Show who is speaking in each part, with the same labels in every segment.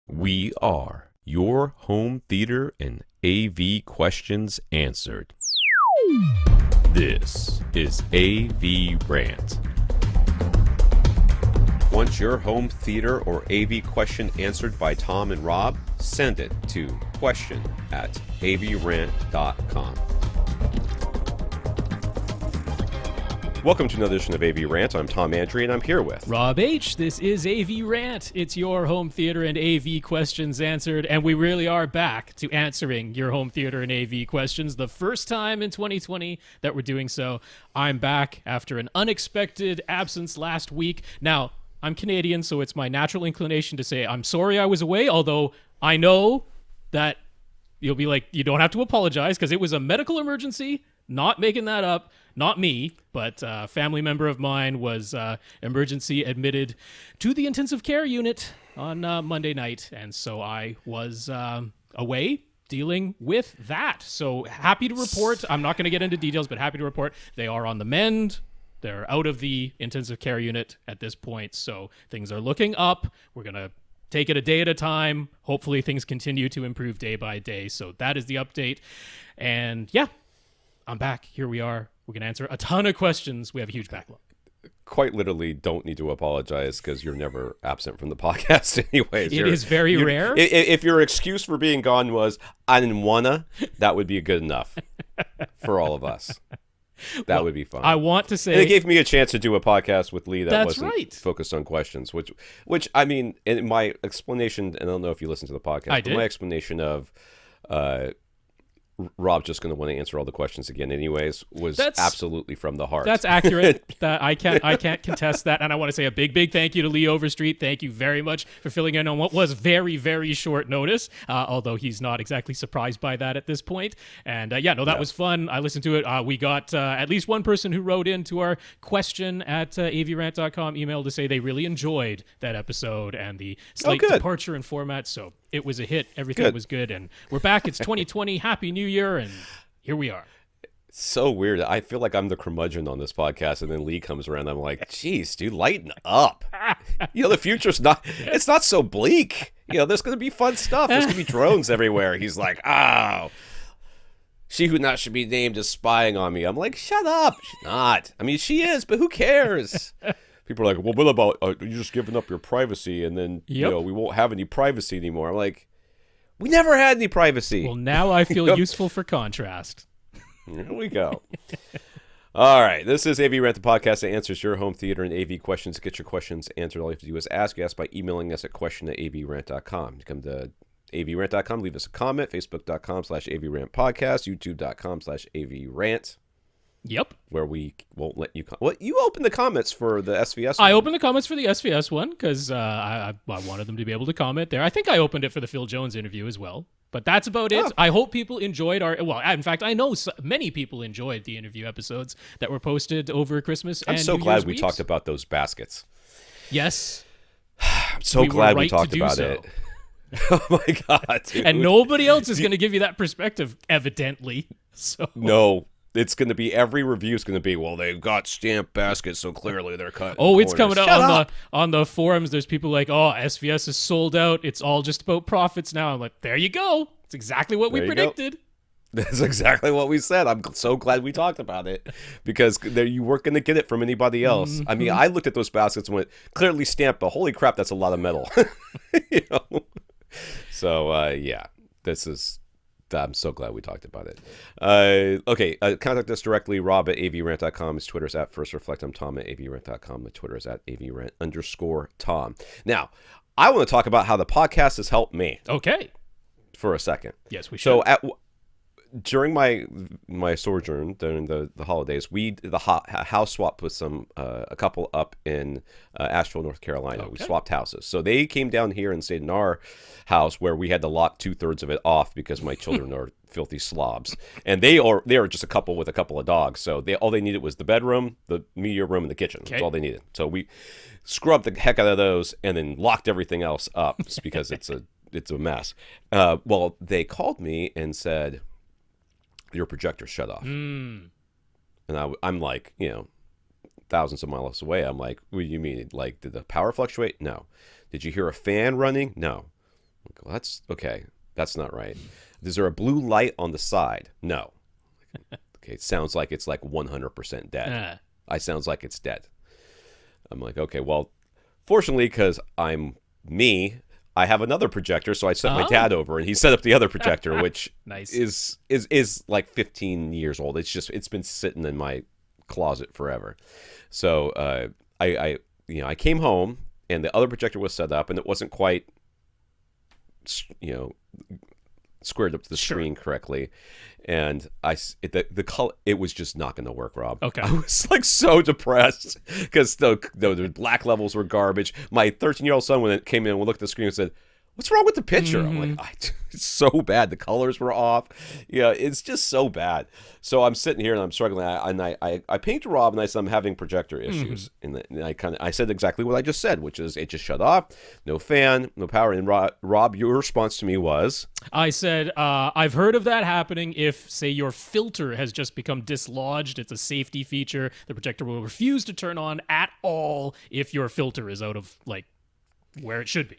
Speaker 1: We are your home theater and AV questions answered. This is AVRant. Want your home theater or AV question answered by Tom and Rob? Send it to question@avrant.com. Welcome to another edition of AVRant. I'm Tom Andrew, and I'm here with
Speaker 2: Rob H. This is AVRant. It's your home theater and AV questions answered, and we really are back to answering your home theater and AV questions. The first time in 2020 that we're doing so. I'm back after an unexpected absence last week. Now, I'm Canadian, so it's my natural inclination to say I'm sorry I was away, although I know that you'll be like, you don't have to apologize because it was a medical emergency. Not making that up. Not me, but a family member of mine was emergency admitted to the intensive care unit on Monday night. And so I was away dealing with that. So happy to report. I'm not going to get into details, but happy to report they are on the mend. They're out of the intensive care unit at this point. So things are looking up. We're going to take it a day at a time. Hopefully things continue to improve day by day. So that is the update. And yeah, I'm back. Here we are. We're going to answer a ton of questions. We have a huge backlog.
Speaker 3: Quite literally don't need to apologize because you're never absent from the podcast anyways.
Speaker 2: It is very rare.
Speaker 3: If your excuse for being gone was, I didn't wanna, that would be good enough for all of us. That would be fun.
Speaker 2: I want to say...
Speaker 3: And it gave me a chance to do a podcast with Lee that wasn't
Speaker 2: right.
Speaker 3: focused on questions, which I mean, in my explanation, and I don't know if you listened to the podcast, but my explanation of... Rob's just going to want to answer all the questions again anyways was absolutely from the heart.
Speaker 2: That's accurate. That I can't contest that. And I want to say a big thank you to Lee Overstreet. Thank you very much for filling in on what was very, very short notice, although he's not exactly surprised by that at this point. And that was fun. I listened to it. We got at least one person who wrote into our question at avrant.com email to say they really enjoyed that episode and the slight departure in format. So it was a hit. Everything was good. And we're back. It's 2020. Happy New Year. And here we are.
Speaker 3: So weird. I feel like I'm the curmudgeon on this podcast, and then Lee comes around. I'm like, geez, dude, lighten up. The future's it's not so bleak. There's going to be fun stuff. There's going to be drones everywhere. He's like, oh, she who not should be named is spying on me. I'm like, shut up. She's not. I mean, she is, but who cares? People are like, well, what about you just giving up your privacy, and then we won't have any privacy anymore. I'm like, we never had any privacy.
Speaker 2: Well, now I feel useful for contrast.
Speaker 3: Here we go. All right, this is AVRant, the podcast that answers your home theater and AV questions. To get your questions answered, all you have to do is ask by emailing us at question@avrant.com. You come to avrant.com, leave us a comment, facebook.com/avrantpodcast, youtube.com/avrant.
Speaker 2: Yep.
Speaker 3: Where we won't let you... you opened the comments for the SVS one.
Speaker 2: I opened the comments for the SVS one because I wanted them to be able to comment there. I think I opened it for the Phil Jones interview as well. But that's about it. I hope people enjoyed in fact, I know many people enjoyed the interview episodes that were posted over Christmas and
Speaker 3: I'm so
Speaker 2: New
Speaker 3: glad
Speaker 2: Year's
Speaker 3: we
Speaker 2: weeks.
Speaker 3: talked about those baskets.
Speaker 2: Yes.
Speaker 3: I'm so glad we talked about it. Oh my God, dude.
Speaker 2: And nobody else is going to give you that perspective, evidently. So
Speaker 3: no. It's going to be, every review is going to be, well, they've got stamped baskets, so clearly they're cutting
Speaker 2: it's coming out on the forums. There's people like, SVS is sold out. It's all just about profits now. I'm like, there you go. It's exactly what we predicted.
Speaker 3: That's exactly what we said. I'm so glad we talked about it because you weren't going to get it from anybody else. Mm-hmm. I mean, I looked at those baskets and went, clearly stamped, but holy crap, that's a lot of metal. So, this is... I'm so glad we talked about it. Contact us directly, rob@avrant.com. His Twitter's at FirstReflect. I'm Tom at avrant.com. The Twitter is at avrant_Tom. Now, I want to talk about how the podcast has helped me.
Speaker 2: Okay.
Speaker 3: For a second.
Speaker 2: Yes, we should.
Speaker 3: So, during my sojourn during the holidays, we did a house swap with a couple up in Asheville, North Carolina. Okay. We swapped houses, so they came down here and stayed in our house where we had to lock 2/3 of it off because my children are filthy slobs, and they are just a couple with a couple of dogs. So all they needed was the bedroom, the media room, and the kitchen. Okay. That's all they needed. So we scrubbed the heck out of those and then locked everything else up because it's a mess. Well, they called me and said, your projector shut off. And I'm like, thousands of miles away. I'm like, what do you mean? Like, did the power fluctuate? No. Did you hear a fan running? No. Well, that's okay. That's not right. Is there a blue light on the side? No. Okay, it sounds like it's like 100% dead. I sounds like it's dead. I'm like, okay, well, fortunately, because I'm me, I have another projector, so I sent my dad over, and he set up the other projector, which
Speaker 2: nice.
Speaker 3: is like 15 years old. It's been sitting in my closet forever. So I came home, and the other projector was set up, and it wasn't quite squared up to the screen correctly, and the color, it was just not going to work, Rob.
Speaker 2: Okay.
Speaker 3: I was like so depressed because the black levels were garbage. My 13-year-old son, when it came in and looked at the screen and said, "What's wrong with the picture?" I'm like, it's so bad. The colors were off. Yeah, it's just so bad. So I'm sitting here and I'm struggling. I pinged Rob and I said I'm having projector issues. And I said exactly what I just said, which is it just shut off, no fan, no power. And Rob, your response to me was?
Speaker 2: I said, I've heard of that happening if, say, your filter has just become dislodged. It's a safety feature. The projector will refuse to turn on at all if your filter is out of like where it should be.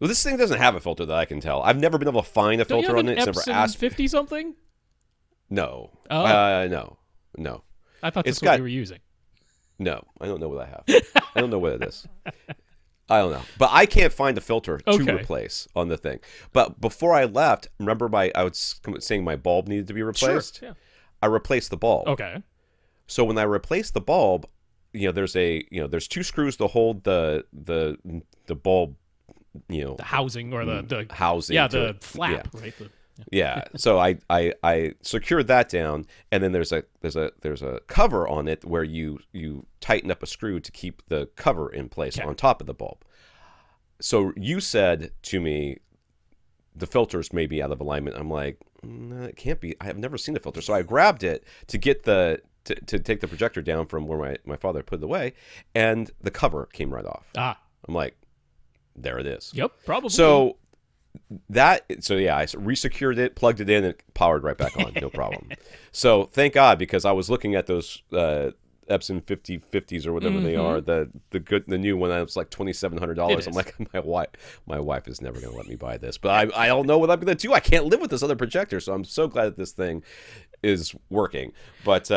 Speaker 3: Well, this thing doesn't have a filter that I can tell. I've never been able to find a filter on it. It's never asked.
Speaker 2: 50 something?
Speaker 3: No.
Speaker 2: Oh.
Speaker 3: No.
Speaker 2: I thought that's what you were using.
Speaker 3: No, I don't know what I have. I don't know what it is. I don't know. But I can't find a filter to replace on the thing. But before I left, remember I was saying my bulb needed to be replaced?
Speaker 2: Sure. Yeah.
Speaker 3: I replaced the bulb.
Speaker 2: Okay.
Speaker 3: So when I replaced the bulb, there's two screws to hold the bulb,
Speaker 2: the housing or the
Speaker 3: housing.
Speaker 2: Yeah, the flap, right?
Speaker 3: Yeah. So I secured that down, and then there's a cover on it where you tighten up a screw to keep the cover in place on top of the bulb. So you said to me, the filters may be out of alignment. I'm like, no, it can't be. I have never seen the filter. So I grabbed it to get to take the projector down from where my father put it away, and the cover came right off. I'm like, there it is.
Speaker 2: Yep, probably.
Speaker 3: So I resecured it, plugged it in, and it powered right back on, no problem. So thank God, because I was looking at those Epson 5050s or whatever they are, the new one. I was like $2,700. I'm like, my wife is never going to let me buy this, but I don't know what I'm going to do. I can't live with this other projector, so I'm so glad that this thing is working. But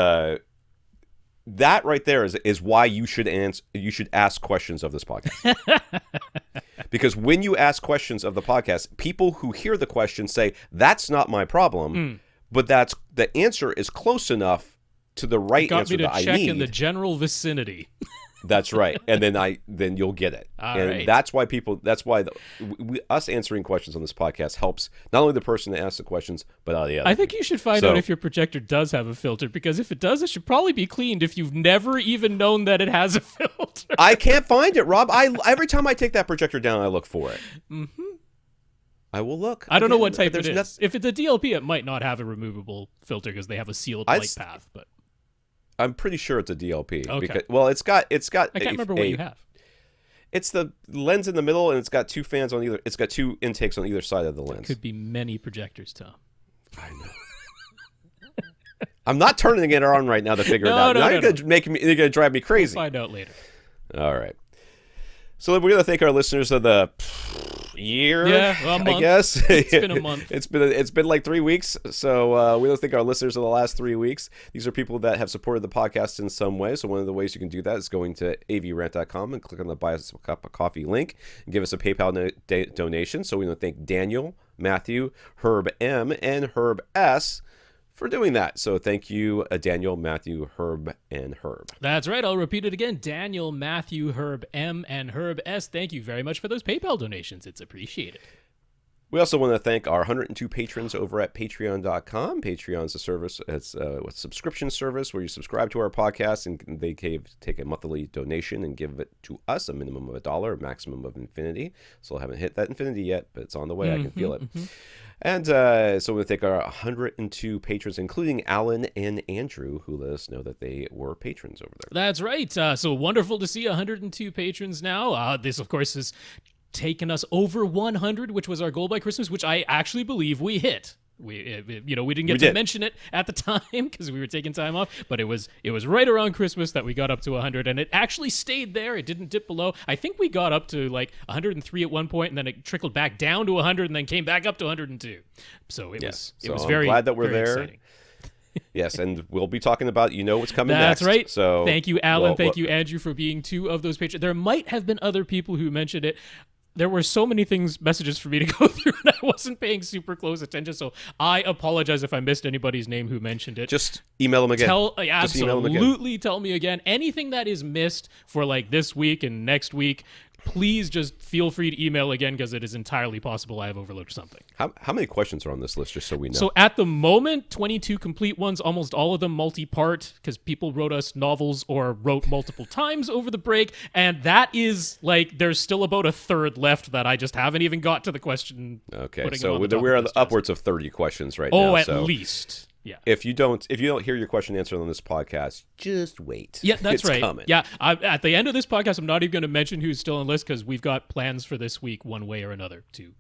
Speaker 3: that right there is why you should ask questions of this podcast. Because when you ask questions of the podcast, people who hear the question say, that's not my problem, but the answer is close enough to the right answer that I need.
Speaker 2: Got me to check in the general vicinity.
Speaker 3: That's right. And then you'll get it.
Speaker 2: Right.
Speaker 3: That's why us answering questions on this podcast helps not only the person that asks the questions, but all the others.
Speaker 2: I think you should find out if your projector does have a filter, because if it does, it should probably be cleaned if you've never even known that it has a filter.
Speaker 3: I can't find it, Rob. Every time I take that projector down, I look for it. I will look.
Speaker 2: I don't know what type it is. If it's a DLP, it might not have a removable filter because they have a sealed light path, but
Speaker 3: I'm pretty sure it's a DLP.
Speaker 2: Okay.
Speaker 3: Because, it's got.
Speaker 2: I can't remember what you have.
Speaker 3: It's the lens in the middle, and it's got two fans on either. It's got two intakes on either side of the lens.
Speaker 2: Could be many projectors, Tom.
Speaker 3: I know. I'm not turning it on right now to figure it out. Now you're gonna drive me crazy.
Speaker 2: We'll find out later.
Speaker 3: All right. So we're gonna thank our listeners of the year.
Speaker 2: Yeah, well, a month.
Speaker 3: I guess
Speaker 2: it's been a month.
Speaker 3: It's been like 3 weeks. So we want to thank our listeners of the last 3 weeks. These are people that have supported the podcast in some way. So one of the ways you can do that is going to avrant.com and click on the Buy Us a Cup of Coffee link and give us a PayPal donation. So we want to thank Daniel, Matthew, Herb M, and Herb S for doing that. So thank you, Daniel, Matthew, Herb, and Herb.
Speaker 2: That's right. I'll repeat it again. Daniel, Matthew, Herb M, and Herb S. Thank you very much for those PayPal donations. It's appreciated.
Speaker 3: We also want to thank our 102 patrons over at patreon.com. Patreon's a service. It's a subscription service where you subscribe to our podcast and they take a monthly donation and give it to us, a minimum of $1, a maximum of infinity. So I haven't hit that infinity yet, but it's on the way. I can feel it. And so we thank our 102 patrons, including Alan and Andrew, who let us know that they were patrons over there.
Speaker 2: That's right. So wonderful to see 102 patrons now. This, of course, has taken us over 100, which was our goal by Christmas, which I actually believe we hit. We didn't get to mention it at the time because we were taking time off, but it was right around Christmas that we got up to 100, and it actually stayed there. It didn't dip below. I think we got up to like 103 at one point, and then it trickled back down to 100, and then came back up to 102. So it was very
Speaker 3: glad that we're there.
Speaker 2: Exciting.
Speaker 3: Yes, and we'll be talking about what's coming
Speaker 2: next.
Speaker 3: That's
Speaker 2: right.
Speaker 3: So
Speaker 2: thank you, Alan. Thank you, Andrew, for being two of those patrons. There might have been other people who mentioned it. There were so many messages for me to go through, and I wasn't paying super close attention. So I apologize if I missed anybody's name who mentioned it.
Speaker 3: Just email them again.
Speaker 2: Absolutely, tell me again. Anything that is missed for like this week and next week, please just feel free to email again because it is entirely possible I have overlooked something.
Speaker 3: How many questions are on this list, just so we know?
Speaker 2: So at the moment, 22 complete ones, almost all of them multi-part because people wrote us novels or wrote multiple times over the break, and that is like there's still about a third left that I just haven't even got to the question.
Speaker 3: Okay, so we're upwards of 30 questions right now.
Speaker 2: Oh, at least. Yeah.
Speaker 3: If you don't hear your question answered on this podcast, just wait.
Speaker 2: Yeah, that's right.
Speaker 3: Coming.
Speaker 2: Yeah, at the end of this podcast, I'm not even going to mention who's still on the list because we've got plans for this week, one way or another, to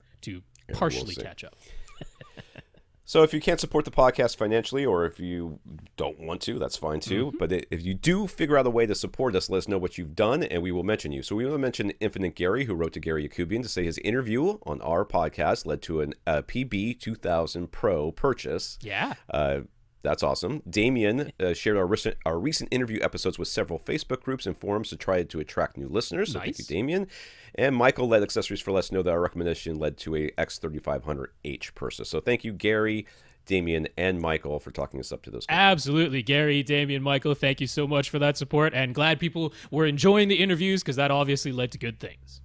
Speaker 2: partially catch up.
Speaker 3: So if you can't support the podcast financially, or if you don't want to, that's fine too. Mm-hmm. But if you do figure out a way to support us, let us know what you've done, and we will mention you. So we want to mention Infinite Gary, who wrote to Gary Yakubian to say his interview on our podcast led to a PB 2000 Pro purchase.
Speaker 2: Yeah.
Speaker 3: That's awesome. Damien shared our recent interview episodes with several Facebook groups and forums to try to attract new listeners. So thank you, Damien. And Michael led Accessories for Less know that our recommendation led to a X3500H purchase. So thank you, Gary, Damien, and Michael for talking us up to those companies.
Speaker 2: Absolutely. Gary, Damien, Michael, thank you so much for that support. And glad people were enjoying the interviews because that obviously led to good things.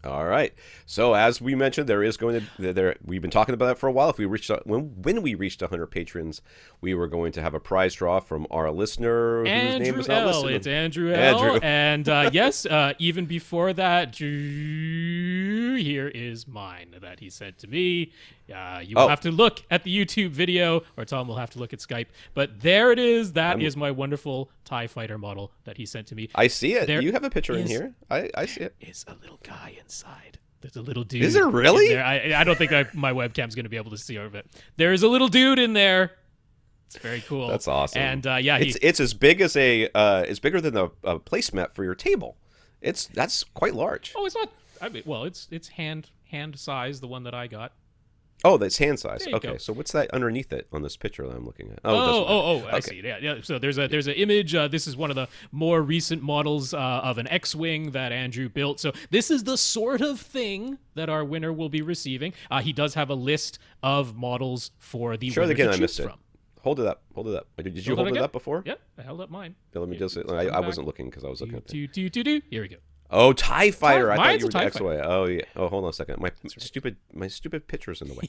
Speaker 3: All right. So as we mentioned, we've been talking about it for a while. If we reached when we reached 100 patrons, we were going to have a prize draw from our listener whose name was not listed.
Speaker 2: It's Andrew L. And yes, even before that, here is mine that he sent to me. You will have to look at the YouTube video, or Tom will have to look at Skype. But there it is. That is my wonderful TIE Fighter model that he sent to me.
Speaker 3: I see it. You have a picture in here. I see it.
Speaker 2: Is a little guy inside. There's a little dude.
Speaker 3: Is there really?
Speaker 2: I don't think my webcam's going to be able to see over it. There's a little dude in there. It's very cool.
Speaker 3: That's awesome.
Speaker 2: And
Speaker 3: it's as big as it's bigger than a placemat for your table. That's quite large.
Speaker 2: Oh, it's not. It's hand size. The one that I got.
Speaker 3: Oh, that's hand size. Okay,
Speaker 2: go.
Speaker 3: so what's that underneath it on this picture that I'm looking at?
Speaker 2: I see. Yeah. So there's an image. This is one of the more recent models of an X-wing that Andrew built. So this is the sort of thing that our winner will be receiving. He does have a list of models for the winner to choose from.
Speaker 3: Hold it up. Did you hold it up before?
Speaker 2: Yep, I held up mine.
Speaker 3: Yeah, let me just. I wasn't looking because I was looking at it.
Speaker 2: Here we go.
Speaker 3: Oh, TIE Fighter! I thought you were
Speaker 2: TIE
Speaker 3: X-Way. Oh yeah. Oh, hold on a second. My stupid picture's in the way.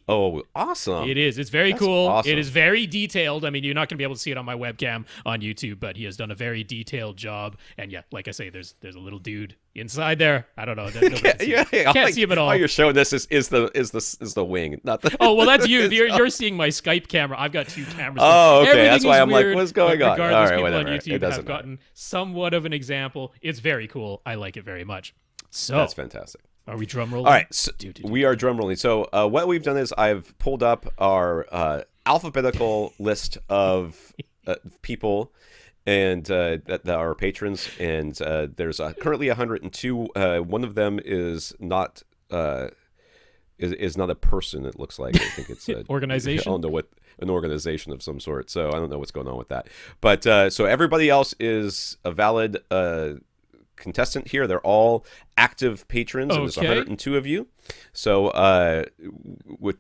Speaker 3: Oh, awesome!
Speaker 2: It is. It's very cool.
Speaker 3: Awesome.
Speaker 2: It is very detailed. I mean, you're not going to be able to see it on my webcam on YouTube, but he has done a very detailed job. And yeah, like I say, there's a little dude inside there. I don't know. Can't see him at all.
Speaker 3: All you're showing this is the wing, not the.
Speaker 2: Oh well, that's you. You're seeing my Skype camera. I've got two cameras.
Speaker 3: Oh, okay. That's why I'm like, what's going on?
Speaker 2: Regardless,
Speaker 3: all right,
Speaker 2: people
Speaker 3: whatever.
Speaker 2: on YouTube have gotten somewhat of an example. It's very cool. I like it very much. So
Speaker 3: that's fantastic.
Speaker 2: Are we drum rolling?
Speaker 3: All right, so we are drum rolling. So what we've done is I've pulled up our alphabetical list of people and that are patrons, and there's currently 102. One of them is not a person. It looks like I think it's an
Speaker 2: organization.
Speaker 3: I don't know what an organization of some sort. So I don't know what's going on with that. But so everybody else is a valid contestant here. They're all active patrons, and there's 102 of you. So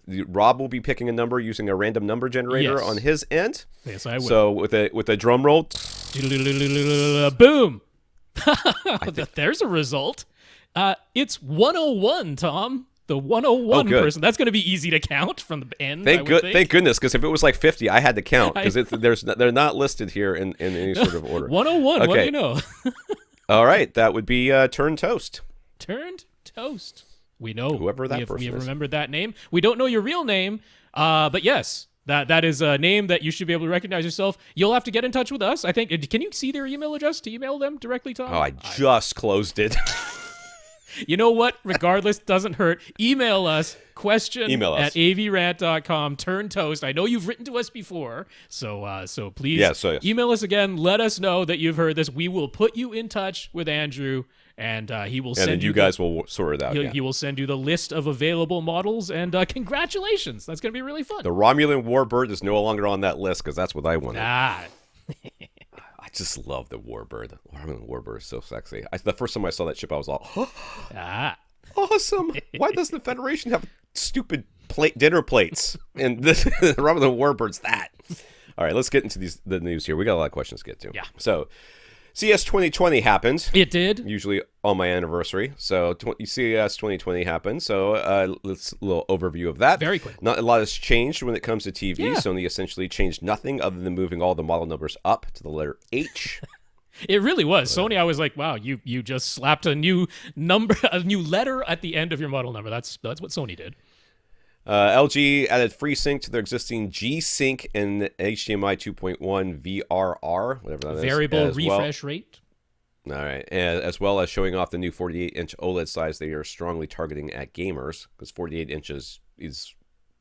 Speaker 3: Rob will be picking a number using a random number generator on his end.
Speaker 2: Yes, I will.
Speaker 3: So with a drum roll,
Speaker 2: boom! There's a result. It's 101, Tom. The 101 person. That's going to be easy to count from the end. Thank
Speaker 3: goodness, because if it was like 50, I had to count because they're not listed here in any sort of order.
Speaker 2: 101. Okay. What do you know?
Speaker 3: All right, that would be Turned Toast.
Speaker 2: Turned Toast. We know
Speaker 3: whoever that person is.
Speaker 2: We have remembered that name. We don't know your real name, but yes, that is a name that you should be able to recognize yourself. You'll have to get in touch with us. I think. Can you see their email address to email them directly, Tom?
Speaker 3: Oh, I just closed it.
Speaker 2: You know what? Regardless, doesn't hurt. Email us, at avrant.com. Turn toast. I know you've written to us before, so please
Speaker 3: yes.
Speaker 2: email us again. Let us know that you've heard this. We will put you in touch with Andrew, and he will send you.
Speaker 3: And you guys will sort it out.
Speaker 2: He will send you the list of available models, and congratulations. That's going to be really fun.
Speaker 3: The Romulan Warbird is no longer on that list because that's what I wanted. I just love the Warbird. The Romulan Warbird is so sexy. The first time I saw that ship, I was all, awesome. Why doesn't the Federation have stupid dinner plates? And the Romulan Warbird's that. All right, let's get into the news here. We got a lot of questions to get to.
Speaker 2: Yeah.
Speaker 3: So, CES 2020 happened.
Speaker 2: It did.
Speaker 3: Usually on my anniversary. So CES 2020 happened. So let's a little overview of that.
Speaker 2: Very quick.
Speaker 3: Not a lot has changed when it comes to TV.
Speaker 2: Yeah.
Speaker 3: Sony essentially changed nothing other than moving all the model numbers up to the letter H.
Speaker 2: It really was. Sony, I was like, wow, you just slapped a new number, a new letter at the end of your model number. That's what Sony did.
Speaker 3: LG added FreeSync to their existing G-Sync and HDMI 2.1 VRR, whatever that is.
Speaker 2: Variable refresh rate.
Speaker 3: All right. As well as showing off the new 48-inch OLED size they are strongly targeting at gamers, because 48 inches is,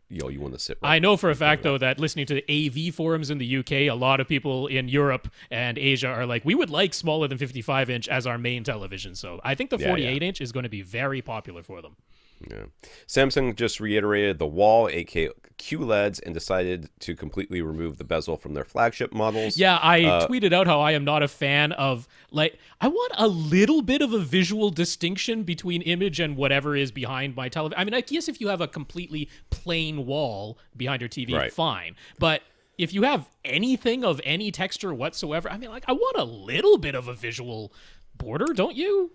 Speaker 3: you want to sit right.
Speaker 2: I know for a fact, though, that listening to the AV forums in the UK, a lot of people in Europe and Asia are like, we would like smaller than 55-inch as our main television. So I think the 48-inch is going to be very popular for them.
Speaker 3: Yeah. Samsung just reiterated the wall, aka QLEDs, and decided to completely remove the bezel from their flagship models.
Speaker 2: Yeah, I tweeted out how I am not a fan of, I want a little bit of a visual distinction between image and whatever is behind my television. I mean, I guess if you have a completely plain wall behind your TV, fine. But if you have anything of any texture whatsoever, I mean, I want a little bit of a visual border, don't you?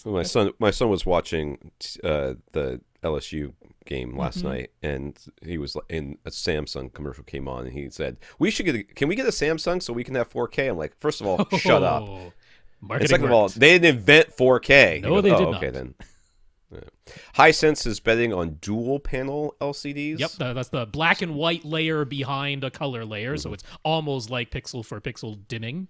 Speaker 3: My son was watching the LSU game last night, and he was in a Samsung commercial came on, and he said, can we get a Samsung so we can have 4K? I'm like, first of all, shut up. And second of all, they didn't invent 4K.
Speaker 2: No, they did not.
Speaker 3: Okay, then. Yeah. Hisense is betting on dual panel LCDs.
Speaker 2: Yep, that's the black and white layer behind a color layer, so it's almost like pixel for pixel dimming.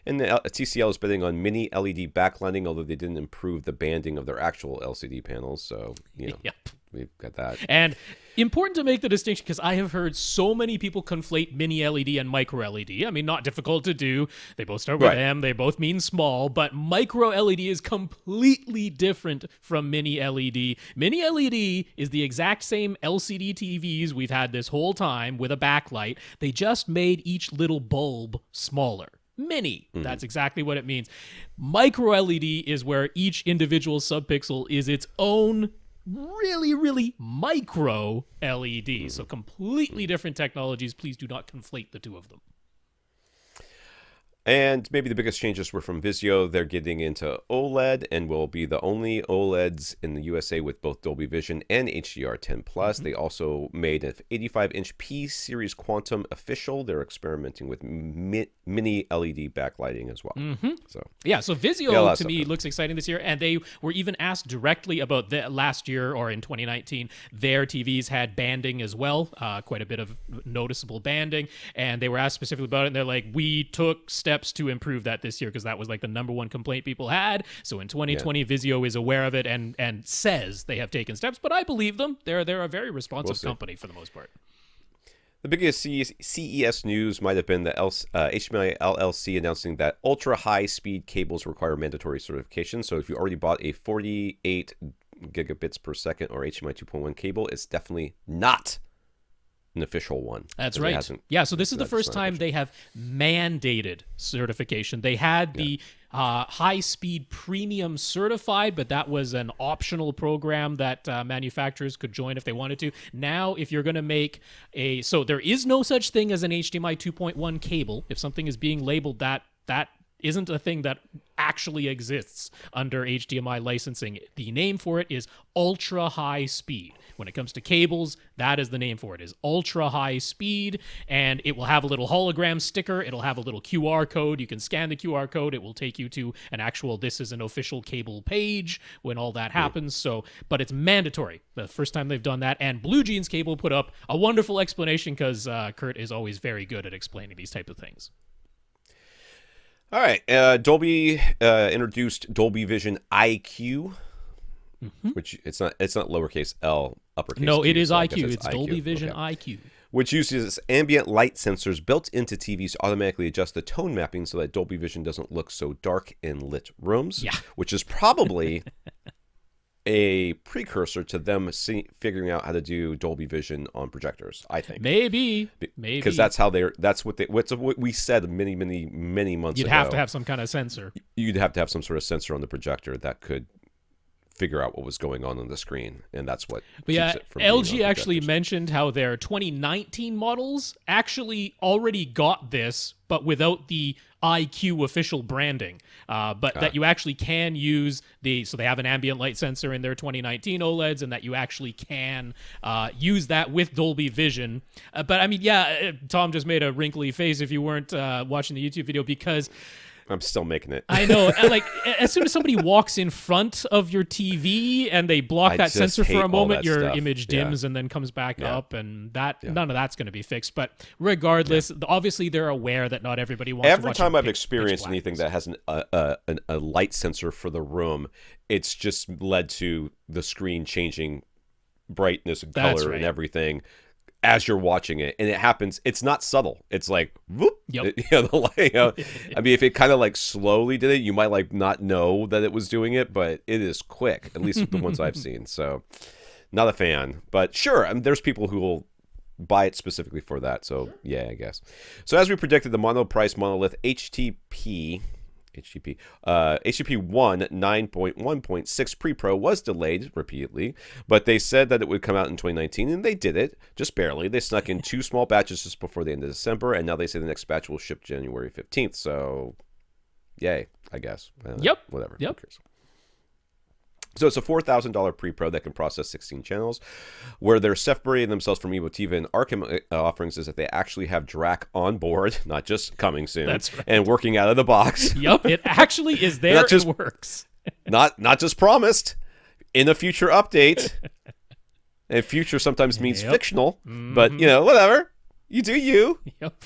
Speaker 3: And the TCL is betting on mini LED backlighting, although they didn't improve the banding of their actual LCD panels. So,
Speaker 2: Yep.
Speaker 3: We've got that.
Speaker 2: And important to make the distinction, because I have heard so many people conflate mini LED and micro LED. I mean, not difficult to do. They both start with M. They both mean small. But micro LED is completely different from mini LED. Mini LED is the exact same LCD TVs we've had this whole time with a backlight. They just made each little bulb smaller. Mini. That's exactly what it means. Micro LED is where each individual subpixel is its own really, really micro LED. So completely different technologies. Please do not conflate the two of them.
Speaker 3: And maybe the biggest changes were from Vizio. They're getting into OLED and will be the only OLEDs in the USA with both Dolby Vision and HDR10+. They also made an 85-inch P-Series Quantum official. They're experimenting with mini LED backlighting as well. So Vizio, to me, looks exciting this year. And they were even asked directly about the last year, or in 2019, their TVs had banding as well, quite a bit of noticeable banding. And they were asked specifically about it, and they're like, we took steps to improve that this year, because that was like the number one complaint people had. So in 2020, Vizio is aware of it and says they have taken steps, but I believe them. They're a very responsive company for the most part. The biggest CES news might have been the HDMI LLC announcing that ultra-high-speed cables require mandatory certification. So if you already bought a 48 gigabits per second or HDMI 2.1 cable, it's definitely not an official one.
Speaker 2: That's right. Yeah, so this is the first time they have mandated certification. They had the high-speed premium certified, but that was an optional program that manufacturers could join if they wanted to. Now, if you're going to make so there is no such thing as an HDMI 2.1 cable. If something is being labeled that isn't a thing that actually exists under HDMI licensing. The name for it is ultra high speed. When it comes to cables, that is the name for it, is ultra high speed, and it will have a little hologram sticker. It'll have a little QR code. You can scan the QR code. It will take you to an actual, this is an official cable page when all that happens. So, but it's mandatory. The first time they've done that, and Blue Jeans Cable put up a wonderful explanation, because Kurt is always very good at explaining these types of things.
Speaker 3: All right. Dolby introduced Dolby Vision IQ which it's not lowercase L uppercase.
Speaker 2: No, it
Speaker 3: Q,
Speaker 2: is
Speaker 3: so I guess
Speaker 2: IQ. It's Dolby Vision
Speaker 3: Okay.
Speaker 2: IQ.
Speaker 3: Which uses ambient light sensors built into TVs to automatically adjust the tone mapping so that Dolby Vision doesn't look so dark in lit rooms.
Speaker 2: Yeah.
Speaker 3: Which is probably a precursor to them figuring out how to do Dolby Vision on projectors, I think.
Speaker 2: Maybe.
Speaker 3: Because that's what we said many months ago.
Speaker 2: You'd have to have some kind of sensor.
Speaker 3: You'd have to have some sort of sensor on the projector that could figure out what was going on the screen, and that's what
Speaker 2: But yeah,
Speaker 3: keeps it from being on
Speaker 2: LG actually
Speaker 3: projectors.
Speaker 2: mentioned how their 2019 models actually already got this, but without the IQ official branding. But that you actually can use so they have an ambient light sensor in their 2019 OLEDs, and that you actually can use that with Dolby Vision. But I mean, yeah, Tom just made a wrinkly face if you weren't watching the YouTube video, because
Speaker 3: I'm still making it.
Speaker 2: I know. And like, as soon as somebody walks in front of your TV and they block that
Speaker 3: just
Speaker 2: sensor for
Speaker 3: hate
Speaker 2: a
Speaker 3: all
Speaker 2: moment,
Speaker 3: that
Speaker 2: your
Speaker 3: stuff.
Speaker 2: image
Speaker 3: Yeah.
Speaker 2: dims and then comes back
Speaker 3: Yeah.
Speaker 2: up, and none of that's going to be fixed. But regardless, obviously they're aware that not everybody wants to
Speaker 3: Every
Speaker 2: watch
Speaker 3: time
Speaker 2: in
Speaker 3: I've
Speaker 2: pitch
Speaker 3: experienced
Speaker 2: black.
Speaker 3: anything that has a light sensor for the room, it's just led to the screen changing brightness and
Speaker 2: That's
Speaker 3: color
Speaker 2: right.
Speaker 3: and everything as you're watching it, and it happens. It's not subtle. It's like whoop.
Speaker 2: Yep.
Speaker 3: I mean, if it kind of like slowly did it, you might like not know that it was doing it, but it is quick. At least with the ones I've seen. So, not a fan, but sure. I mean, there's people who will buy it specifically for that. So yeah, I guess. So as we predicted, the monoprice monolith HTP 1 9.1.6 pre-pro was delayed repeatedly, but they said that it would come out in 2019, and they did it, just barely. They snuck in 2 small batches just before the end of December, and now they say the next batch will ship January 15th, so yay, I guess.
Speaker 2: Yep.
Speaker 3: Whatever.
Speaker 2: Yep.
Speaker 3: Who cares? So it's a $4,000 pre-pro that can process 16 channels. Where they're separating themselves from Emotiva and Arkham offerings is that they actually have DRAC on board, not just coming soon,
Speaker 2: That's right.
Speaker 3: and working out of the box.
Speaker 2: Yep, it actually is there.
Speaker 3: Not just-
Speaker 2: and works.
Speaker 3: not just promised in a future update. And future sometimes means
Speaker 2: Yep.
Speaker 3: fictional, but whatever. You do you.
Speaker 2: Yep.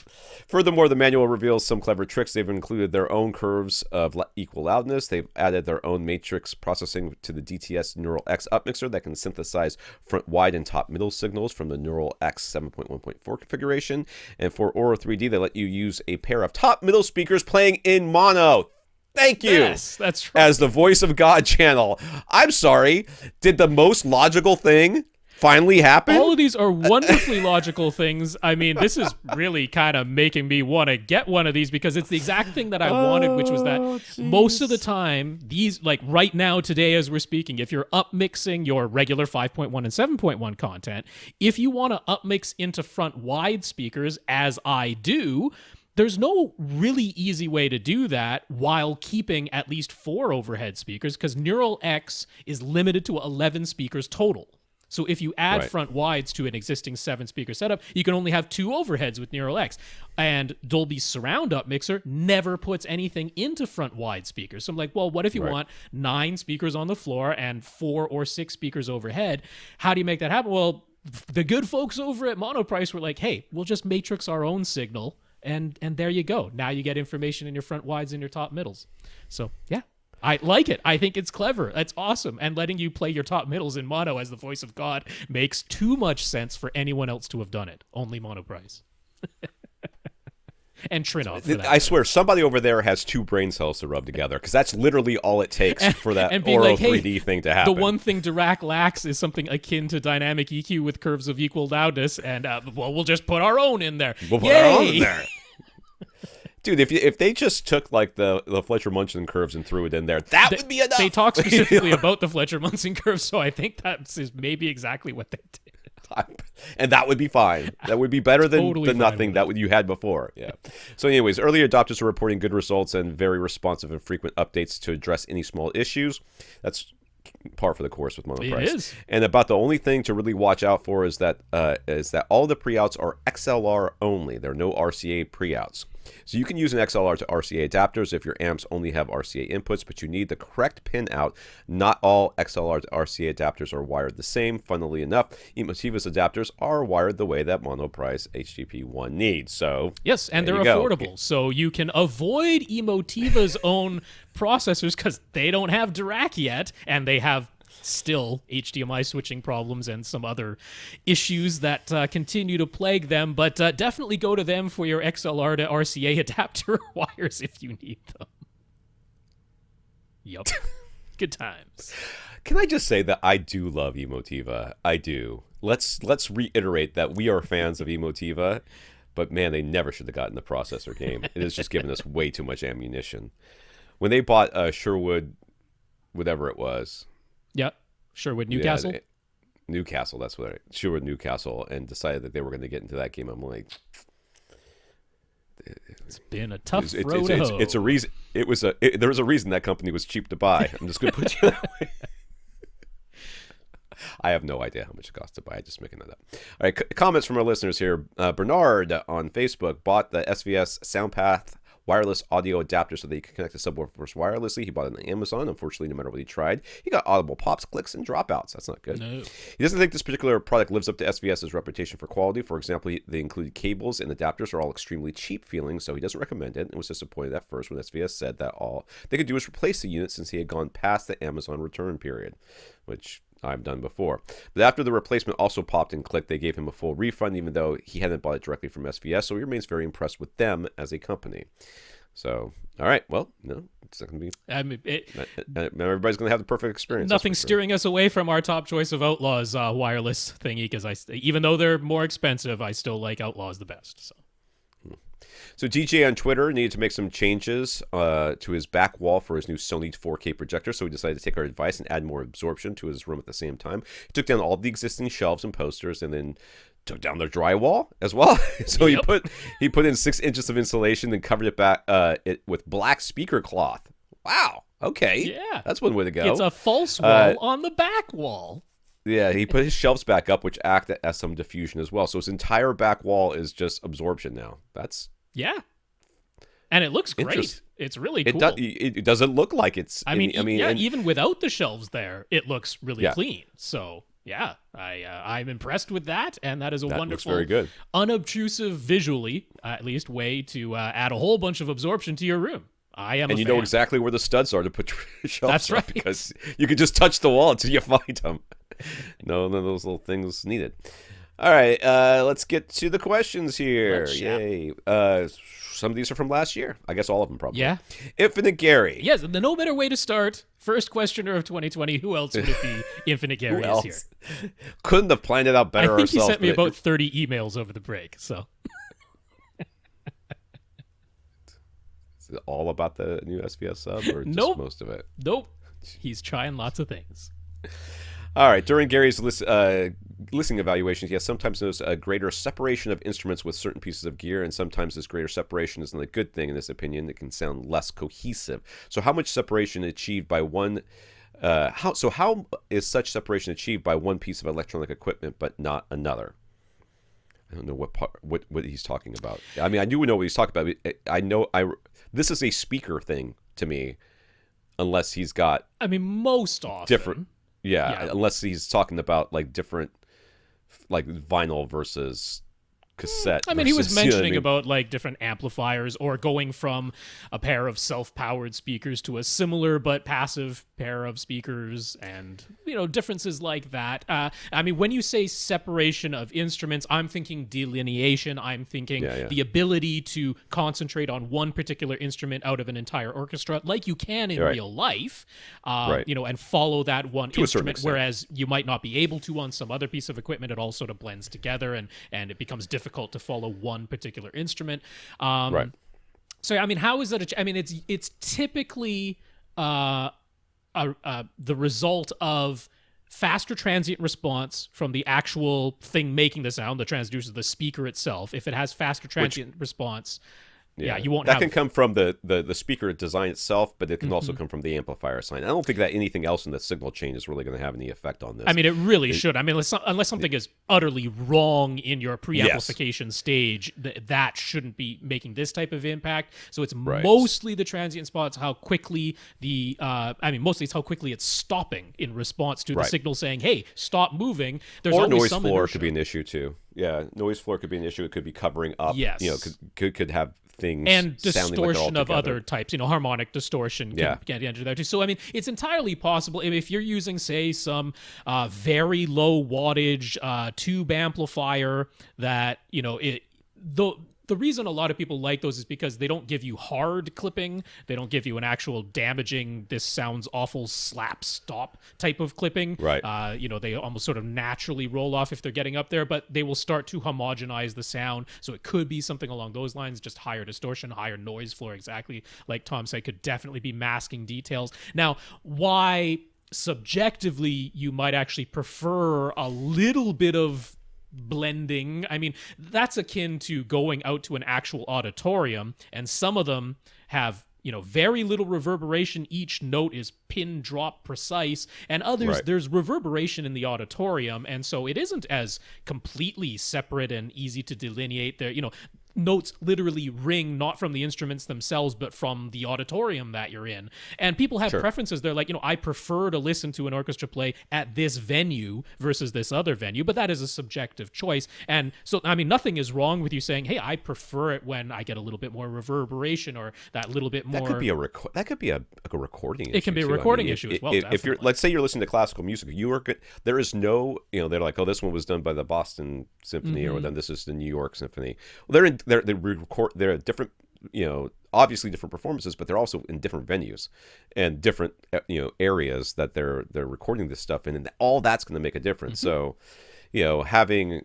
Speaker 3: Furthermore, the manual reveals some clever tricks. They've included their own curves of equal loudness. They've added their own matrix processing to the DTS Neural X upmixer that can synthesize front wide and top middle signals from the Neural X 7.1.4 configuration. And for Aura 3D, they let you use a pair of top middle speakers playing in mono. Thank you.
Speaker 2: Yes, that's right.
Speaker 3: As the voice of God channel. I'm sorry. Did the most logical thing finally happen?
Speaker 2: All of these are wonderfully logical things. I mean, this is really kind of making me want to get one of these, because it's the exact thing that I wanted, which was that most of the time, these, like right now, today as we're speaking, if you're upmixing your regular 5.1 and 7.1 content, if you want to upmix into front wide speakers, as I do, there's no really easy way to do that while keeping at least 4 overhead speakers, because Neural X is limited to 11 speakers total. So if you add
Speaker 3: Right.
Speaker 2: front wides to an existing 7-speaker setup, you can only have 2 overheads with Neural X. And Dolby's surround up mixer never puts anything into front wide speakers. So I'm like, well, what if you
Speaker 3: Right.
Speaker 2: want 9 speakers on the floor and 4 or 6 speakers overhead? How do you make that happen? Well, the good folks over at Monoprice were like, hey, we'll just matrix our own signal, and there you go. Now you get information in your front wides and your top middles. So yeah, I like it. I think it's clever. That's awesome. And letting you play your top middles in mono as the voice of God makes too much sense for anyone else to have done it. Only Monoprice. And Trinov, for that
Speaker 3: I swear, somebody over there has 2 brain cells to rub together, because that's literally all it takes for that
Speaker 2: and being
Speaker 3: Oro
Speaker 2: like, hey,
Speaker 3: 3D thing to happen.
Speaker 2: The one thing Dirac lacks is something akin to dynamic EQ with curves of equal loudness, and well, we'll just put our own in there.
Speaker 3: We'll put
Speaker 2: Yay!
Speaker 3: our own in there. Dude, if they just took like the Fletcher Munson curves and threw it in there, that would be enough.
Speaker 2: They talk specifically about the Fletcher Munson curve, so I think that is maybe exactly what they did.
Speaker 3: And that would be fine. That would be better than
Speaker 2: Totally
Speaker 3: the
Speaker 2: fine
Speaker 3: nothing
Speaker 2: with
Speaker 3: that you had before. Yeah. So anyways, early adopters are reporting good results and very responsive and frequent updates to address any small issues. That's par for the course with Monoprice.
Speaker 2: It is.
Speaker 3: And about the only thing to really watch out for is that all the pre-outs are XLR only. There are no RCA pre-outs. So you can use an XLR to RCA adapters if your amps only have RCA inputs, but you need the correct pin out. Not all XLR to RCA adapters are wired the same. Funnily enough, Emotiva's adapters are wired the way that Monoprice HDP1 needs. So
Speaker 2: Yes, and
Speaker 3: there
Speaker 2: they're
Speaker 3: you go.
Speaker 2: affordable, so you can avoid Emotiva's own processors because they don't have Dirac yet, and they have still HDMI switching problems and some other issues that continue to plague them, but definitely go to them for your XLR to RCA adapter wires if you need them. Yup. Good times.
Speaker 3: Can I just say that I do love Emotiva? I do. Let's reiterate that we are fans of Emotiva, but man, they never should have gotten the processor game. It has just given us way too much ammunition. When they bought Sherwood, whatever it was.
Speaker 2: Yep. Sherwood Newcastle?
Speaker 3: Yeah, Newcastle, that's what Sherwood Newcastle, and decided that they were going to get into that game. I'm like...
Speaker 2: It's been a tough road to hoe.
Speaker 3: It's a reason. There was a reason that company was cheap to buy. I'm just going to put you that way. I have no idea how much it costs to buy. I'm just making that up. All right, comments from our listeners here. Bernard on Facebook bought the SVS SoundPath wireless audio adapter so that he could connect the subwoofers wirelessly. He bought it on Amazon. Unfortunately, no matter what he tried, he got audible pops, clicks, and dropouts. That's not good. No. He doesn't think this particular product lives up to SVS's reputation for quality. For example, they included cables and adapters are all extremely cheap feeling, so he doesn't recommend it and was disappointed at first when SVS said that all they could do was replace the unit since he had gone past the Amazon return period, which I've done before. But after the replacement also popped and clicked, they gave him a full refund, even though he hadn't bought it directly from SVS, so he remains very impressed with them as a company. So, all right, well, no, it's not going to be... everybody's going to have the perfect experience.
Speaker 2: Nothing steering us away from our top choice of Outlaws wireless thingy, because even though they're more expensive, I still like Outlaws the best, so...
Speaker 3: So DJ on Twitter needed to make some changes to his back wall for his new Sony 4K projector, so he decided to take our advice and add more absorption to his room at the same time. He took down all the existing shelves and posters and then took down the drywall as well. So he put in 6 inches of insulation and covered it back with black speaker cloth. Wow. Okay.
Speaker 2: Yeah.
Speaker 3: That's one way to go.
Speaker 2: It's a false wall on the back wall.
Speaker 3: Yeah, he put his shelves back up, which act as some diffusion as well. So his entire back wall is just absorption now. That's...
Speaker 2: Yeah. And it looks great. It's really cool.
Speaker 3: It doesn't look like it's...
Speaker 2: even without the shelves there, it looks really clean. So, yeah, I'm impressed with that, and that is a wonderful,
Speaker 3: very good.
Speaker 2: Unobtrusive, visually, at least, way to add a whole bunch of absorption to your room. I am
Speaker 3: and
Speaker 2: you
Speaker 3: know exactly where the studs are to put your shelves
Speaker 2: That's right.
Speaker 3: because you can just touch the wall until you find them. None of those little things needed. All right, let's get to the questions here. Yay. Some of these are from last year. I guess all of them probably.
Speaker 2: Yeah.
Speaker 3: Infinite Gary.
Speaker 2: Yes, the no better way to start. First questioner of 2020. Who else would it be? Infinite Gary is here.
Speaker 3: Couldn't have planned it out better
Speaker 2: ourselves.
Speaker 3: He
Speaker 2: sent me about 30 emails over the break, so.
Speaker 3: Is it all about the new SVS sub or just most of it?
Speaker 2: Nope. He's trying lots of things.
Speaker 3: All right. During Gary's listening evaluations, he has sometimes noticed a greater separation of instruments with certain pieces of gear, and sometimes this greater separation isn't a good thing in his opinion. It can sound less cohesive. So how much separation achieved by one... how is such separation achieved by one piece of electronic equipment but not another? I don't know what he's talking about. I mean, I do know what he's talking about. This is a speaker thing to me, unless he's got...
Speaker 2: I mean, most often...
Speaker 3: Different... Yeah, unless he's talking about like different, like vinyl versus cassette.
Speaker 2: I mean, he was mentioning about like different amplifiers or going from a pair of self-powered speakers to a similar but passive pair of speakers and, differences like that. I mean, when you say separation of instruments, I'm thinking delineation. I'm thinking the ability to concentrate on one particular instrument out of an entire orchestra like you can in real life, and follow that one instrument, whereas you might not be able to on some other piece of equipment. It all sort of blends together and it becomes difficult to follow one particular instrument. So, I mean, how is that? It's typically the result of faster transient response from the actual thing making the sound, the transducer, the speaker itself. If it has faster transient response, you won't
Speaker 3: that can come from the speaker design itself, but it can also come from the amplifier sign. I don't think that anything else in the signal chain is really going to have any effect on this.
Speaker 2: I mean, it really should. I mean, unless something is utterly wrong in your pre-amplification stage, that shouldn't be making this type of impact. So it's mostly the transient spots, how quickly mostly it's how quickly it's stopping in response to the signal saying, "Hey, stop moving." There's
Speaker 3: or
Speaker 2: always
Speaker 3: noise
Speaker 2: some
Speaker 3: floor
Speaker 2: inertia.
Speaker 3: could be an issue too. Yeah, noise floor could be an issue. It could be covering up.
Speaker 2: Yes.
Speaker 3: Could have things
Speaker 2: and
Speaker 3: sounding like they're all
Speaker 2: distortion of
Speaker 3: together.
Speaker 2: other types, harmonic distortion can enter there too. So I mean, it's entirely possible if you're using, say, some very low wattage tube amplifier that the reason a lot of people like those is because they don't give you hard clipping. They don't give you an actual damaging, this sounds awful, slap stop type of clipping.
Speaker 3: Right.
Speaker 2: They almost sort of naturally roll off if they're getting up there, but they will start to homogenize the sound. So it could be something along those lines, just higher distortion, higher noise floor, exactly like Tom said, could definitely be masking details. Now, why subjectively you might actually prefer a little bit of blending, I mean, that's akin to going out to an actual auditorium, and some of them have very little reverberation. Each note is pin drop precise, and others there's reverberation in the auditorium, and so it isn't as completely separate and easy to delineate. There, notes literally ring not from the instruments themselves, but from the auditorium that you're in. And people have preferences. They're like, I prefer to listen to an orchestra play at this venue versus this other venue, but that is a subjective choice. And so, I mean, nothing is wrong with you saying, hey, I prefer it when I get a little bit more reverberation or that little bit more.
Speaker 3: That could be a recording issue.
Speaker 2: It can be a recording issue as well.
Speaker 3: If you're, let's say you're listening to classical music, there is no, they're like, oh, this one was done by the Boston Symphony, or then this is the New York Symphony. Well, they're different, obviously different performances, but they're also in different venues and different, areas that they're recording this stuff in, and all that's going to make a difference. So, having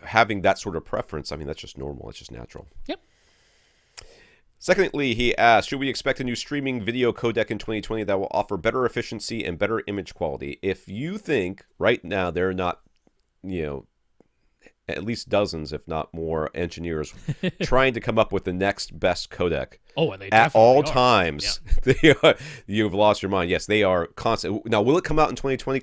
Speaker 3: that sort of preference, I mean, that's just normal. It's just natural.
Speaker 2: Yep.
Speaker 3: Secondly, he asked, should we expect a new streaming video codec in 2020 that will offer better efficiency and better image quality? If you think right now they're not, at least dozens, if not more, engineers trying to come up with the next best codec.
Speaker 2: Oh, and they
Speaker 3: at all
Speaker 2: are.
Speaker 3: times.
Speaker 2: Yeah.
Speaker 3: You've lost your mind. Yes, they are constant. Now, will it come out in 2020?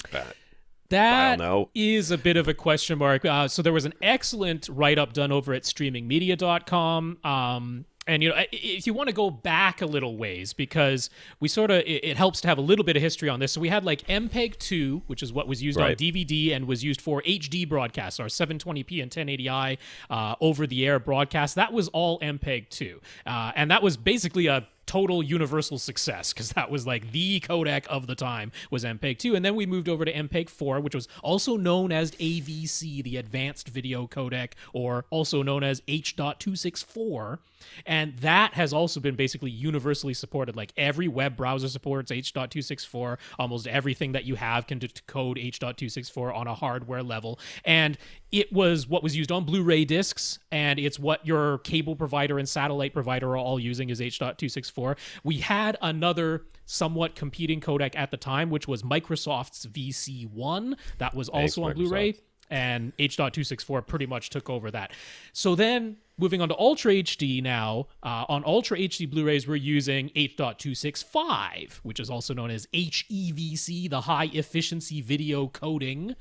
Speaker 2: That
Speaker 3: I don't know.
Speaker 2: Is a bit of a question mark. So there was an excellent write-up done over at streamingmedia.com. And, if you want to go back a little ways, because we it helps to have a little bit of history on this. So we had like MPEG-2, which is what was used on DVD and was used for HD broadcasts, our 720p and 1080i over-the-air broadcast. That was all MPEG-2. And that was basically a total universal success, because that was like the codec of the time was MPEG-2. And then we moved over to MPEG-4, which was also known as AVC, the Advanced Video Codec, or also known as H.264. And that has also been basically universally supported. Like every web browser supports H.264. Almost everything that you have can decode H.264 on a hardware level. And it was what was used on Blu-ray discs, and it's what your cable provider and satellite provider are all using is H.264. We had another somewhat competing codec at the time, which was Microsoft's VC1. That was also on Blu-ray, and H.264 pretty much took over that. So then, moving on to Ultra HD now, on Ultra HD Blu-rays, we're using H.265, which is also known as HEVC, the High Efficiency Video Coding.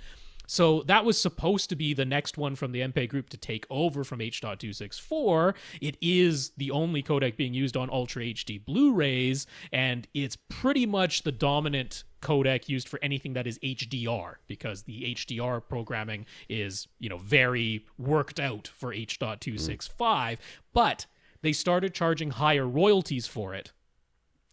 Speaker 2: So that was supposed to be the next one from the MPEG group to take over from H.264. It is the only codec being used on Ultra HD Blu-rays, and it's pretty much the dominant codec used for anything that is HDR, because the HDR programming is, very worked out for H.265. But they started charging higher royalties for it,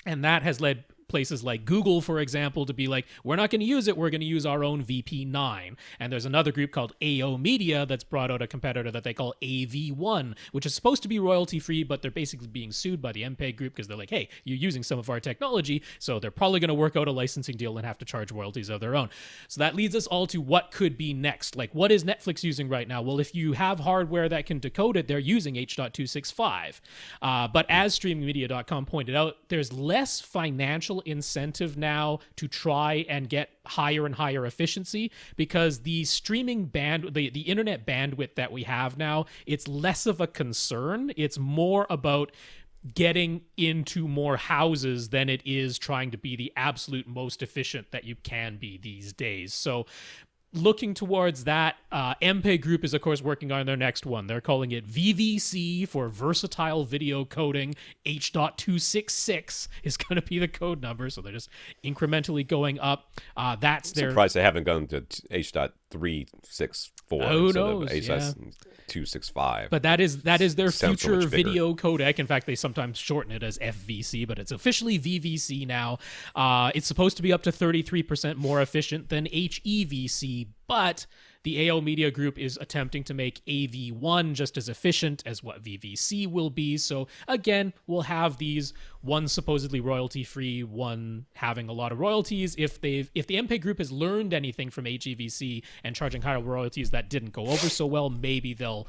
Speaker 2: and that has led places like Google, for example, to be like, we're not going to use it, we're going to use our own VP9. And there's another group called AO Media that's brought out a competitor that they call AV1, which is supposed to be royalty-free, but they're basically being sued by the MPEG group because they're like, hey, you're using some of our technology, so they're probably going to work out a licensing deal and have to charge royalties of their own. So that leads us all to what could be next. Like, what is Netflix using right now? Well, if you have hardware that can decode it, they're using H.265. But as streamingmedia.com pointed out, there's less financial incentive now to try and get higher and higher efficiency, because the streaming the internet bandwidth that we have now, it's less of a concern. It's more about getting into more houses than it is trying to be the absolute most efficient that you can be these days. So looking towards that, MPEG Group is, of course, working on their next one. They're calling it VVC for Versatile Video Coding. H.266 is going to be the code number, so they're just incrementally going up.
Speaker 3: Surprised they haven't gone to 364
Speaker 2: Who
Speaker 3: instead
Speaker 2: knows?
Speaker 3: of ACS 265.
Speaker 2: But that is their
Speaker 3: Sounds so
Speaker 2: future
Speaker 3: much bigger.
Speaker 2: video codec. In fact, they sometimes shorten it as FVC, but it's officially VVC now. It's supposed to be up to 33% more efficient than HEVC, but the AO Media Group is attempting to make AV1 just as efficient as what VVC will be. So again, we'll have these, one supposedly royalty-free, one having a lot of royalties. If the MPEG Group has learned anything from HEVC and charging higher royalties that didn't go over so well, maybe they'll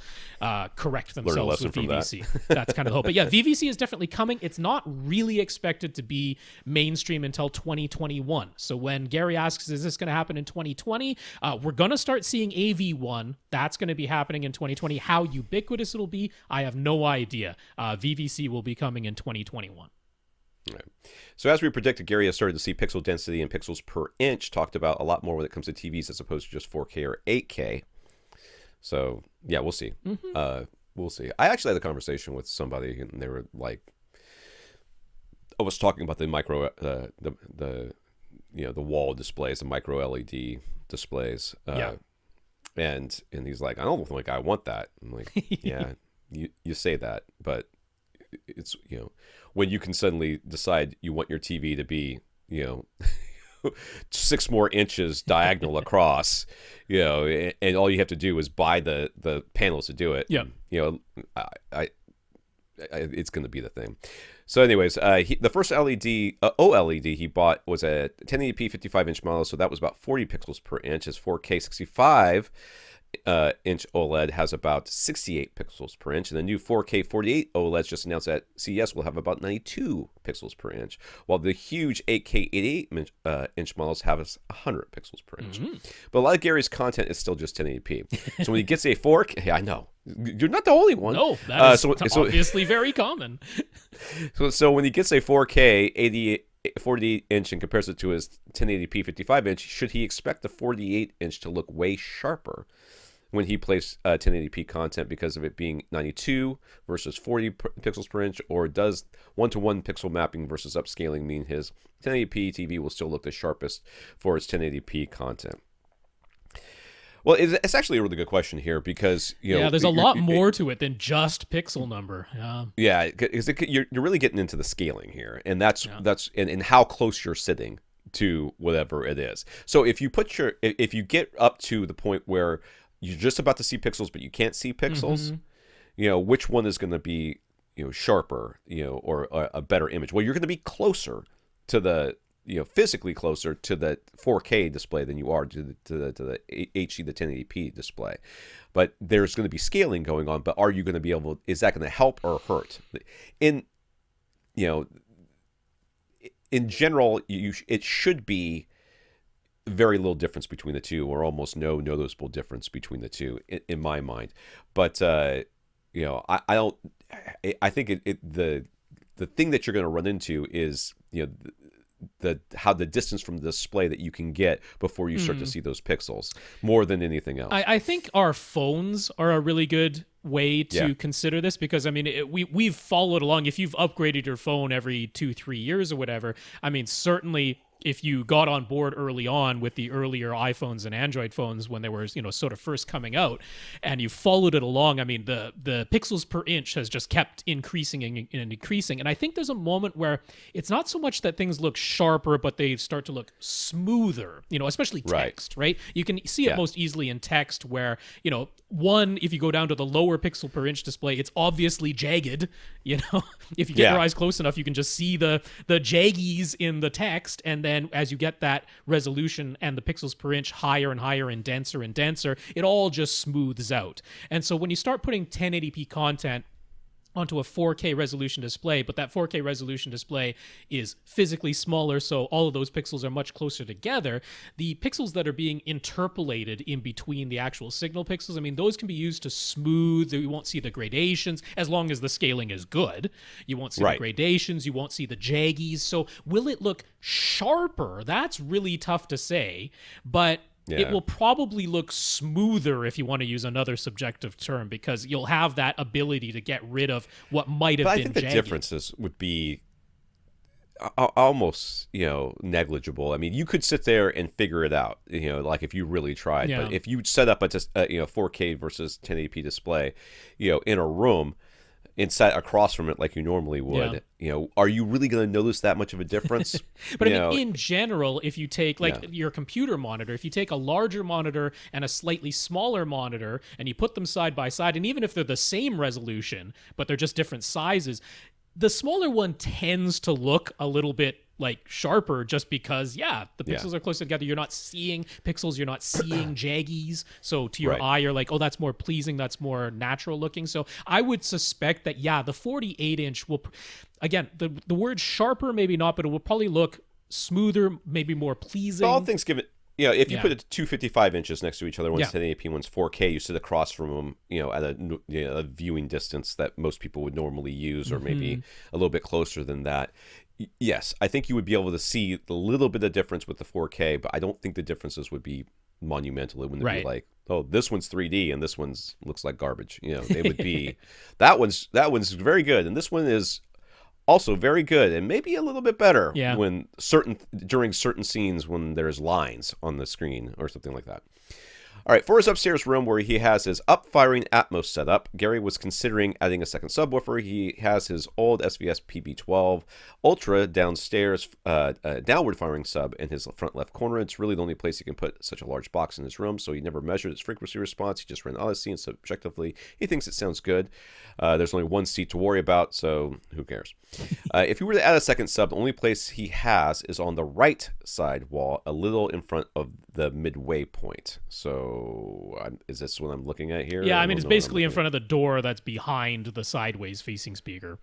Speaker 2: correct themselves with VVC. That's kind of the hope. But yeah, VVC is definitely coming. It's not really expected to be mainstream until 2021. So when Gary asks, is this going to happen in 2020? We're going to start seeing AV1. That's going to be happening in 2020. How ubiquitous it'll be, I have no idea. VVC will be coming in 2021.
Speaker 3: Right. So as we predicted, Gary has started to see pixel density and pixels per inch talked about a lot more when it comes to TVs as opposed to just 4K or 8K. So yeah, we'll see. We'll see. I actually had a conversation with somebody, and they were like, I was talking about the micro, the wall displays, the micro LED displays. And he's like, I don't think I want that. I'm like, yeah, you say that, but it's, when you can suddenly decide you want your TV to be, 6 more inches diagonal across, and all you have to do is buy the panels to do it.
Speaker 2: Yeah.
Speaker 3: It's going to be the thing. So anyways, the first OLED he bought was a 1080p 55-inch model, so that was about 40 pixels per inch. His 4K 65 inch OLED has about 68 pixels per inch, and the new 4K 48 OLEDs just announced at CES will have about 92 pixels per inch, while the huge 8K 88 inch models have 100 pixels per inch. But a lot of Gary's content is still just 1080p. So when he gets a 4K, I know. You're not the only one.
Speaker 2: No, that is obviously very common.
Speaker 3: So when he gets a 4K 48-inch and compares it to his 1080p 55-inch, should he expect the 48-inch to look way sharper when he plays 1080p content because of it being 92 versus 40 pixels per inch, or does one-to-one pixel mapping versus upscaling mean his 1080p TV will still look the sharpest for its 1080p content? Well, it's actually a really good question here because
Speaker 2: there's a lot more to it than just pixel number.
Speaker 3: Yeah, because you're really getting into the scaling here, and that's and how close you're sitting to whatever it is. So if you if you get up to the point where you're just about to see pixels but you can't see pixels, which one is going to be sharper, or a better image? Well, you're going to be closer to the physically closer to the 4K display than you are to the HD, the 1080p display. But there's going to be scaling going on, but are you going to be able, is that going to help or hurt? In general, it should be very little difference between the two, or almost no noticeable difference between the two in my mind. But I don't, I think the thing that you're going to run into is, how the distance from the display that you can get before you start to see those pixels more than anything else.
Speaker 2: I think our phones are a really good way to consider this, because we've followed along. If you've upgraded your phone every 2-3 years or whatever, certainly if you got on board early on with the earlier iPhones and Android phones when they were, sort of first coming out, and you followed it along, the pixels per inch has just kept increasing and increasing. And I think there's a moment where it's not so much that things look sharper, but they start to look smoother, especially text, right? You can see it most easily in text where, if you go down to the lower pixel per inch display, it's obviously jagged, if you get your eyes close enough, you can just see the jaggies in the text. And then as you get that resolution and the pixels per inch higher and higher and denser, it all just smooths out. And so when you start putting 1080p content onto a 4K resolution display, but that 4K resolution display is physically smaller, so all of those pixels are much closer together. The pixels that are being interpolated in between the actual signal pixels, those can be used to smooth. You won't see the gradations as long as the scaling is good. You won't see the gradations. You won't see the jaggies. So will it look sharper? That's really tough to say, but it will probably look smoother, if you want to use another subjective term, because you'll have that ability to get rid of what might have been jagged.
Speaker 3: I think the differences would be, almost, negligible. I mean, you could sit there and figure it out, like if you really tried.
Speaker 2: Yeah.
Speaker 3: But if you set up a 4K versus 1080p display, in a room and sat across from it like you normally would, are you really going to notice that much of a difference?
Speaker 2: But I mean, in general, if you take your computer monitor, if you take a larger monitor and a slightly smaller monitor and you put them side by side, and even if they're the same resolution, but they're just different sizes, the smaller one tends to look a little bit like sharper just because, the pixels are closer together. You're not seeing pixels. You're not seeing jaggies. So to your eye, you're like, oh, that's more pleasing. That's more natural looking. So I would suspect that, the 48-inch will, again, the word sharper, maybe not, but it will probably look smoother, maybe more pleasing.
Speaker 3: All things given, if you put it 255 inches next to each other, one's 1080p, one's 4K, you sit across from them, at a viewing distance that most people would normally use, or maybe a little bit closer than that. Yes, I think you would be able to see a little bit of difference with the 4K, but I don't think the differences would be monumental. It wouldn't be like, oh, this one's 3D and this one's looks like garbage. They would be that one's very good, and this one is also very good, and maybe a little bit better when during certain scenes when there's lines on the screen or something like that. All right, for his upstairs room where he has his up-firing Atmos set up, Gary was considering adding a second subwoofer. He has his old SVS PB12 Ultra downstairs, downward-firing sub in his front left corner. It's really the only place he can put such a large box in his room, so he never measured its frequency response. He just ran Odyssey, and subjectively, he thinks it sounds good. There's only one seat to worry about, so who cares? If he were to add a second sub, the only place he has is on the right side wall, a little in front of the midway point. So is this what I'm looking at here?
Speaker 2: Yeah, I mean, it's basically in front of the door that's behind the sideways facing speaker.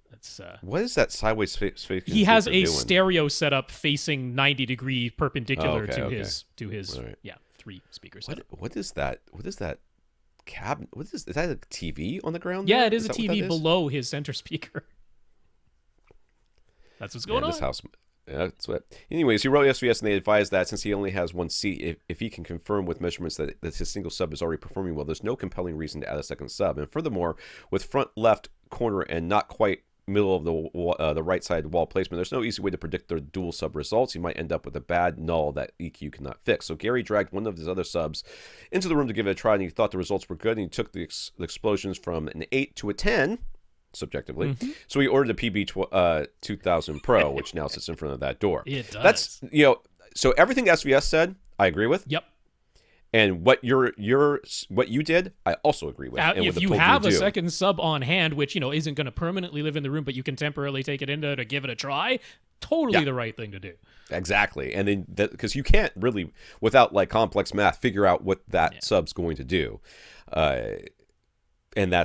Speaker 2: That's
Speaker 3: what is that sideways facing?
Speaker 2: He has a
Speaker 3: doing?
Speaker 2: Stereo setup facing 90 degrees perpendicular to his 3 speakers.
Speaker 3: What is that? What is that cabinet? Is that a TV on the ground?
Speaker 2: Yeah,
Speaker 3: there?
Speaker 2: it is a TV below his center speaker. That's what's going on.
Speaker 3: This house. That's what. Anyways, he wrote SVS, and they advised that since he only has one seat, if he can confirm with measurements that his single sub is already performing well, there's no compelling reason to add a second sub. And furthermore, with front left corner and not quite middle of the right side wall placement, there's no easy way to predict the dual sub results. He might end up with a bad null that EQ cannot fix. So Gary dragged one of his other subs into the room to give it a try, and he thought the results were good, and he took the explosions from an 8 to a 10. Subjectively. So he ordered a PB 2000 Pro, which now sits in front of that door.
Speaker 2: It does.
Speaker 3: That's, so everything SVS said, I agree with.
Speaker 2: Yep.
Speaker 3: And what you did, I also agree with. And
Speaker 2: if you have a second sub on hand, which, isn't going to permanently live in the room, but you can temporarily take it in to give it a try, totally the right thing to do.
Speaker 3: Exactly. And then, because you can't really, without like complex math, figure out what that sub's going to do. And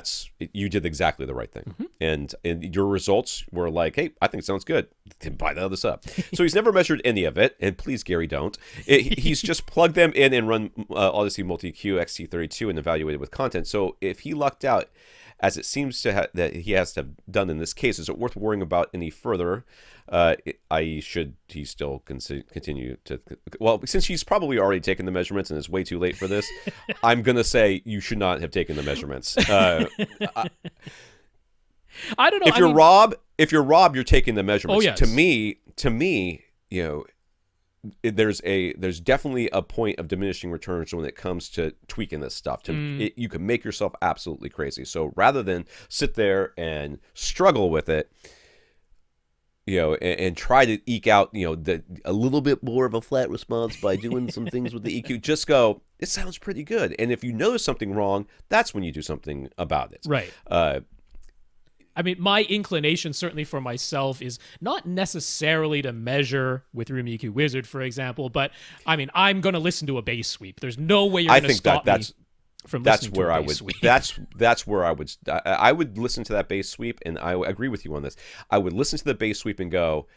Speaker 3: you did exactly the right thing. And your results were like, hey, I think it sounds good. Then buy the other sub. So he's never measured any of it. And please, Gary, don't. He's just plugged them in and run Odyssey Multi-Q XT32 and evaluated with content. So if he lucked out, as it seems that he has to have done in this case, is it worth worrying about any further? Should he still continue to? Well, since he's probably already taken the measurements and it's way too late for this, I'm gonna say you should not have taken the measurements. I don't know. If you're Rob, you're taking the measurements.
Speaker 2: Oh, yes.
Speaker 3: To me, there's definitely a point of diminishing returns when it comes to tweaking this stuff. You can make yourself absolutely crazy. So rather than sit there and struggle with it, and try to eke out, a little bit more of a flat response by doing some things with the EQ, just go, it sounds pretty good. And if you notice something wrong, that's when you do something about it.
Speaker 2: Right. I mean, my inclination, certainly for myself, is not necessarily to measure with Room EQ Wizard, for example, but I mean, I'm going to listen to a bass sweep. There's no way you're going to stop me from listening to a bass sweep. That's where I would listen to that bass sweep, and I agree with you on this. I would listen to the bass sweep and go,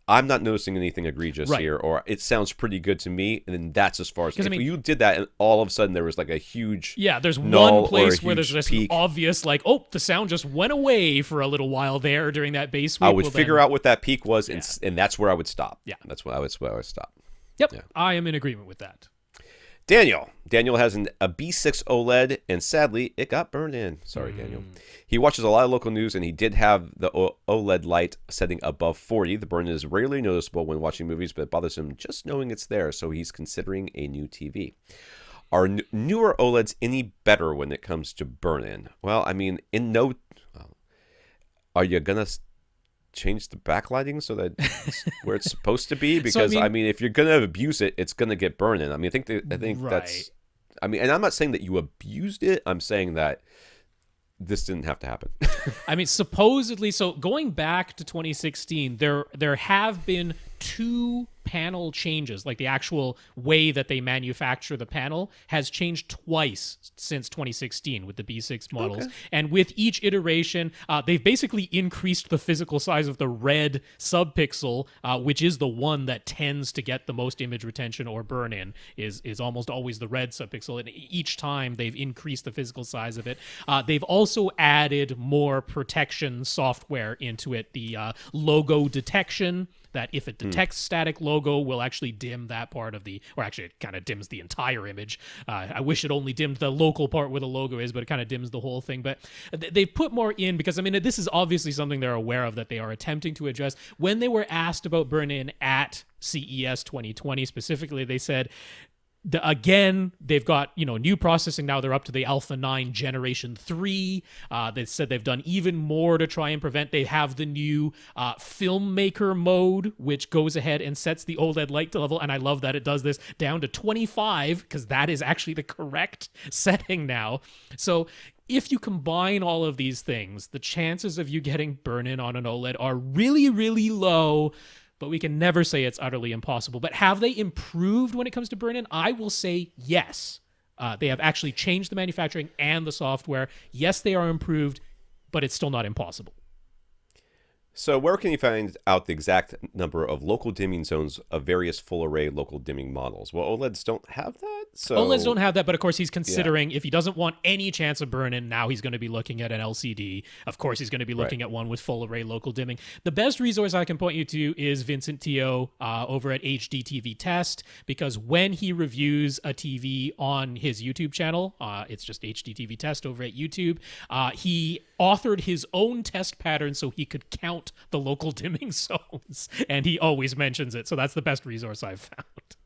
Speaker 2: I'm not noticing anything egregious here, or it sounds pretty good to me, and then that's as far as... If you did that, and all of a sudden there was like a huge there's one place where there's just obvious, like, oh, the sound just went away for a little while there during that bass sweep.
Speaker 3: I would figure out what that peak was, and that's where I would stop.
Speaker 2: Yeah.
Speaker 3: That's where I would stop.
Speaker 2: Yep, yeah. I am in agreement with that.
Speaker 3: Daniel has a B6 OLED, and sadly, it got burned in. Sorry, Daniel. He watches a lot of local news, and he did have the OLED light setting above 40. The burn is rarely noticeable when watching movies, but it bothers him just knowing it's there, so he's considering a new TV. Are newer OLEDs any better when it comes to burn-in? Well, I mean, are you going to change the backlighting so that it's where it's supposed to be? Because, I mean, if you're going to abuse it, it's going to get burned in. I mean, I think that's... I mean, and I'm not saying that you abused it. I'm saying that this didn't have to happen.
Speaker 2: I mean, supposedly, so going back to 2016, there have been 2 panel changes, like the actual way that they manufacture the panel has changed twice since 2016 with the B6 models. Okay. And with each iteration, they've basically increased the physical size of the red subpixel, which is the one that tends to get the most image retention or burn in, is almost always the red subpixel. And each time they've increased the physical size of it. They've also added more protection software into it, the logo detection, that if it detects static logo, will actually dim that part of or actually it kind of dims the entire image. I wish it only dimmed the local part where the logo is, but it kind of dims the whole thing. But they've put more in because, I mean, this is obviously something they're aware of that they are attempting to address. When they were asked about burn-in at CES 2020 specifically, they said, again, they've got, new processing now. They're up to the Alpha 9 Generation 3. They said they've done even more to try and prevent. They have the new filmmaker mode, which goes ahead and sets the OLED light level. And I love that it does this down to 25 because that is actually the correct setting now. So if you combine all of these things, the chances of you getting burn-in on an OLED are really, really low. But we can never say it's utterly impossible. But have they improved when it comes to burn-in? I will say yes. They have actually changed the manufacturing and the software. Yes, they are improved, but it's still not impossible.
Speaker 3: So where can you find out the exact number of local dimming zones of various full-array local dimming models? Well, OLEDs don't have that. So
Speaker 2: OLEDs don't have that, but of course he's considering, if he doesn't want any chance of burn-in, now he's going to be looking at an LCD. Of course, he's going to be looking at one with full-array local dimming. The best resource I can point you to is Vincent Teo over at HDTV Test, because when he reviews a TV on his YouTube channel, it's just HDTV Test over at YouTube, he authored his own test pattern so he could count the local dimming zones, and he always mentions it. So that's the best resource I've found.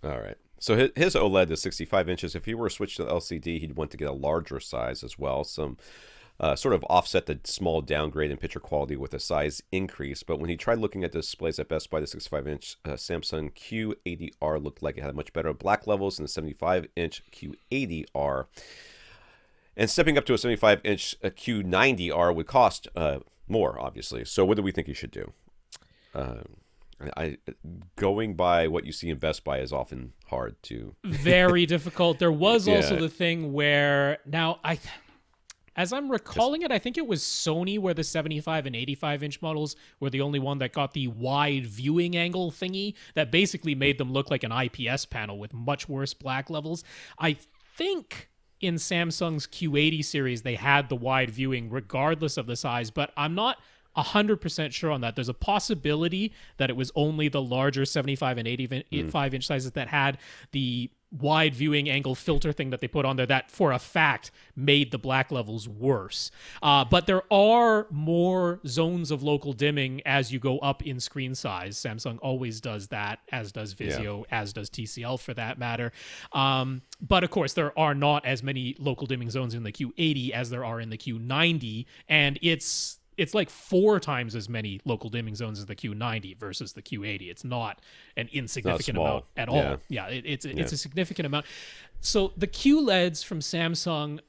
Speaker 3: All right. So his OLED is 65 inches. If he were to switch to the LCD, he'd want to get a larger size as well. Some sort of offset the small downgrade in picture quality with a size increase. But when he tried looking at displays at Best Buy, the 65-inch Samsung Q80R looked like it had much better black levels than the 75-inch Q80R. And stepping up to a 75-inch Q90R would cost more, obviously. So what do we think he should do? Going by what you see in Best Buy is often hard to...
Speaker 2: Very difficult. There was also the thing where... Now, as I'm recalling it, I think it was Sony where the 75 and 85-inch models were the only one that got the wide viewing angle thingy that basically made them look like an IPS panel with much worse black levels. I think... in Samsung's Q80 series, they had the wide viewing regardless of the size, but I'm not 100% sure on that. There's a possibility that it was only the larger 75 and 85-inch sizes that had the wide viewing angle filter thing that they put on there that, for a fact, made the black levels worse. But there are more zones of local dimming as you go up in screen size. Samsung always does that, as does Vizio, as does TCL for that matter. But of course, there are not as many local dimming zones in the Q80 as there are in the Q90, and it's like 4 times as many local dimming zones as the Q90 versus the Q80. It's not an insignificant amount at all. Yeah, it's a significant amount. So the QLEDs from Samsung,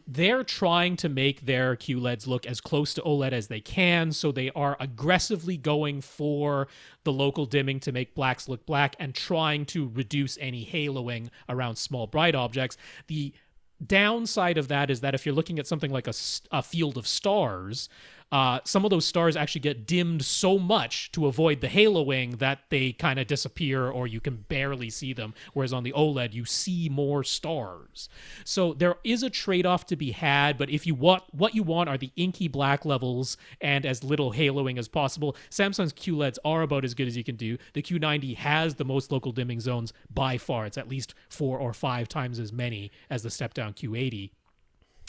Speaker 2: they're trying to make their QLEDs look as close to OLED as they can. So they are aggressively going for the local dimming to make blacks look black and trying to reduce any haloing around small bright objects. The downside of that is that if you're looking at something like a field of stars, some of those stars actually get dimmed so much to avoid the haloing that they kind of disappear or you can barely see them. Whereas on the OLED, you see more stars. So there is a trade-off to be had, but if you what you want are the inky black levels and as little haloing as possible, Samsung's QLEDs are about as good as you can do. The Q90 has the most local dimming zones by far. It's at least 4 or 5 times as many as the step-down Q80.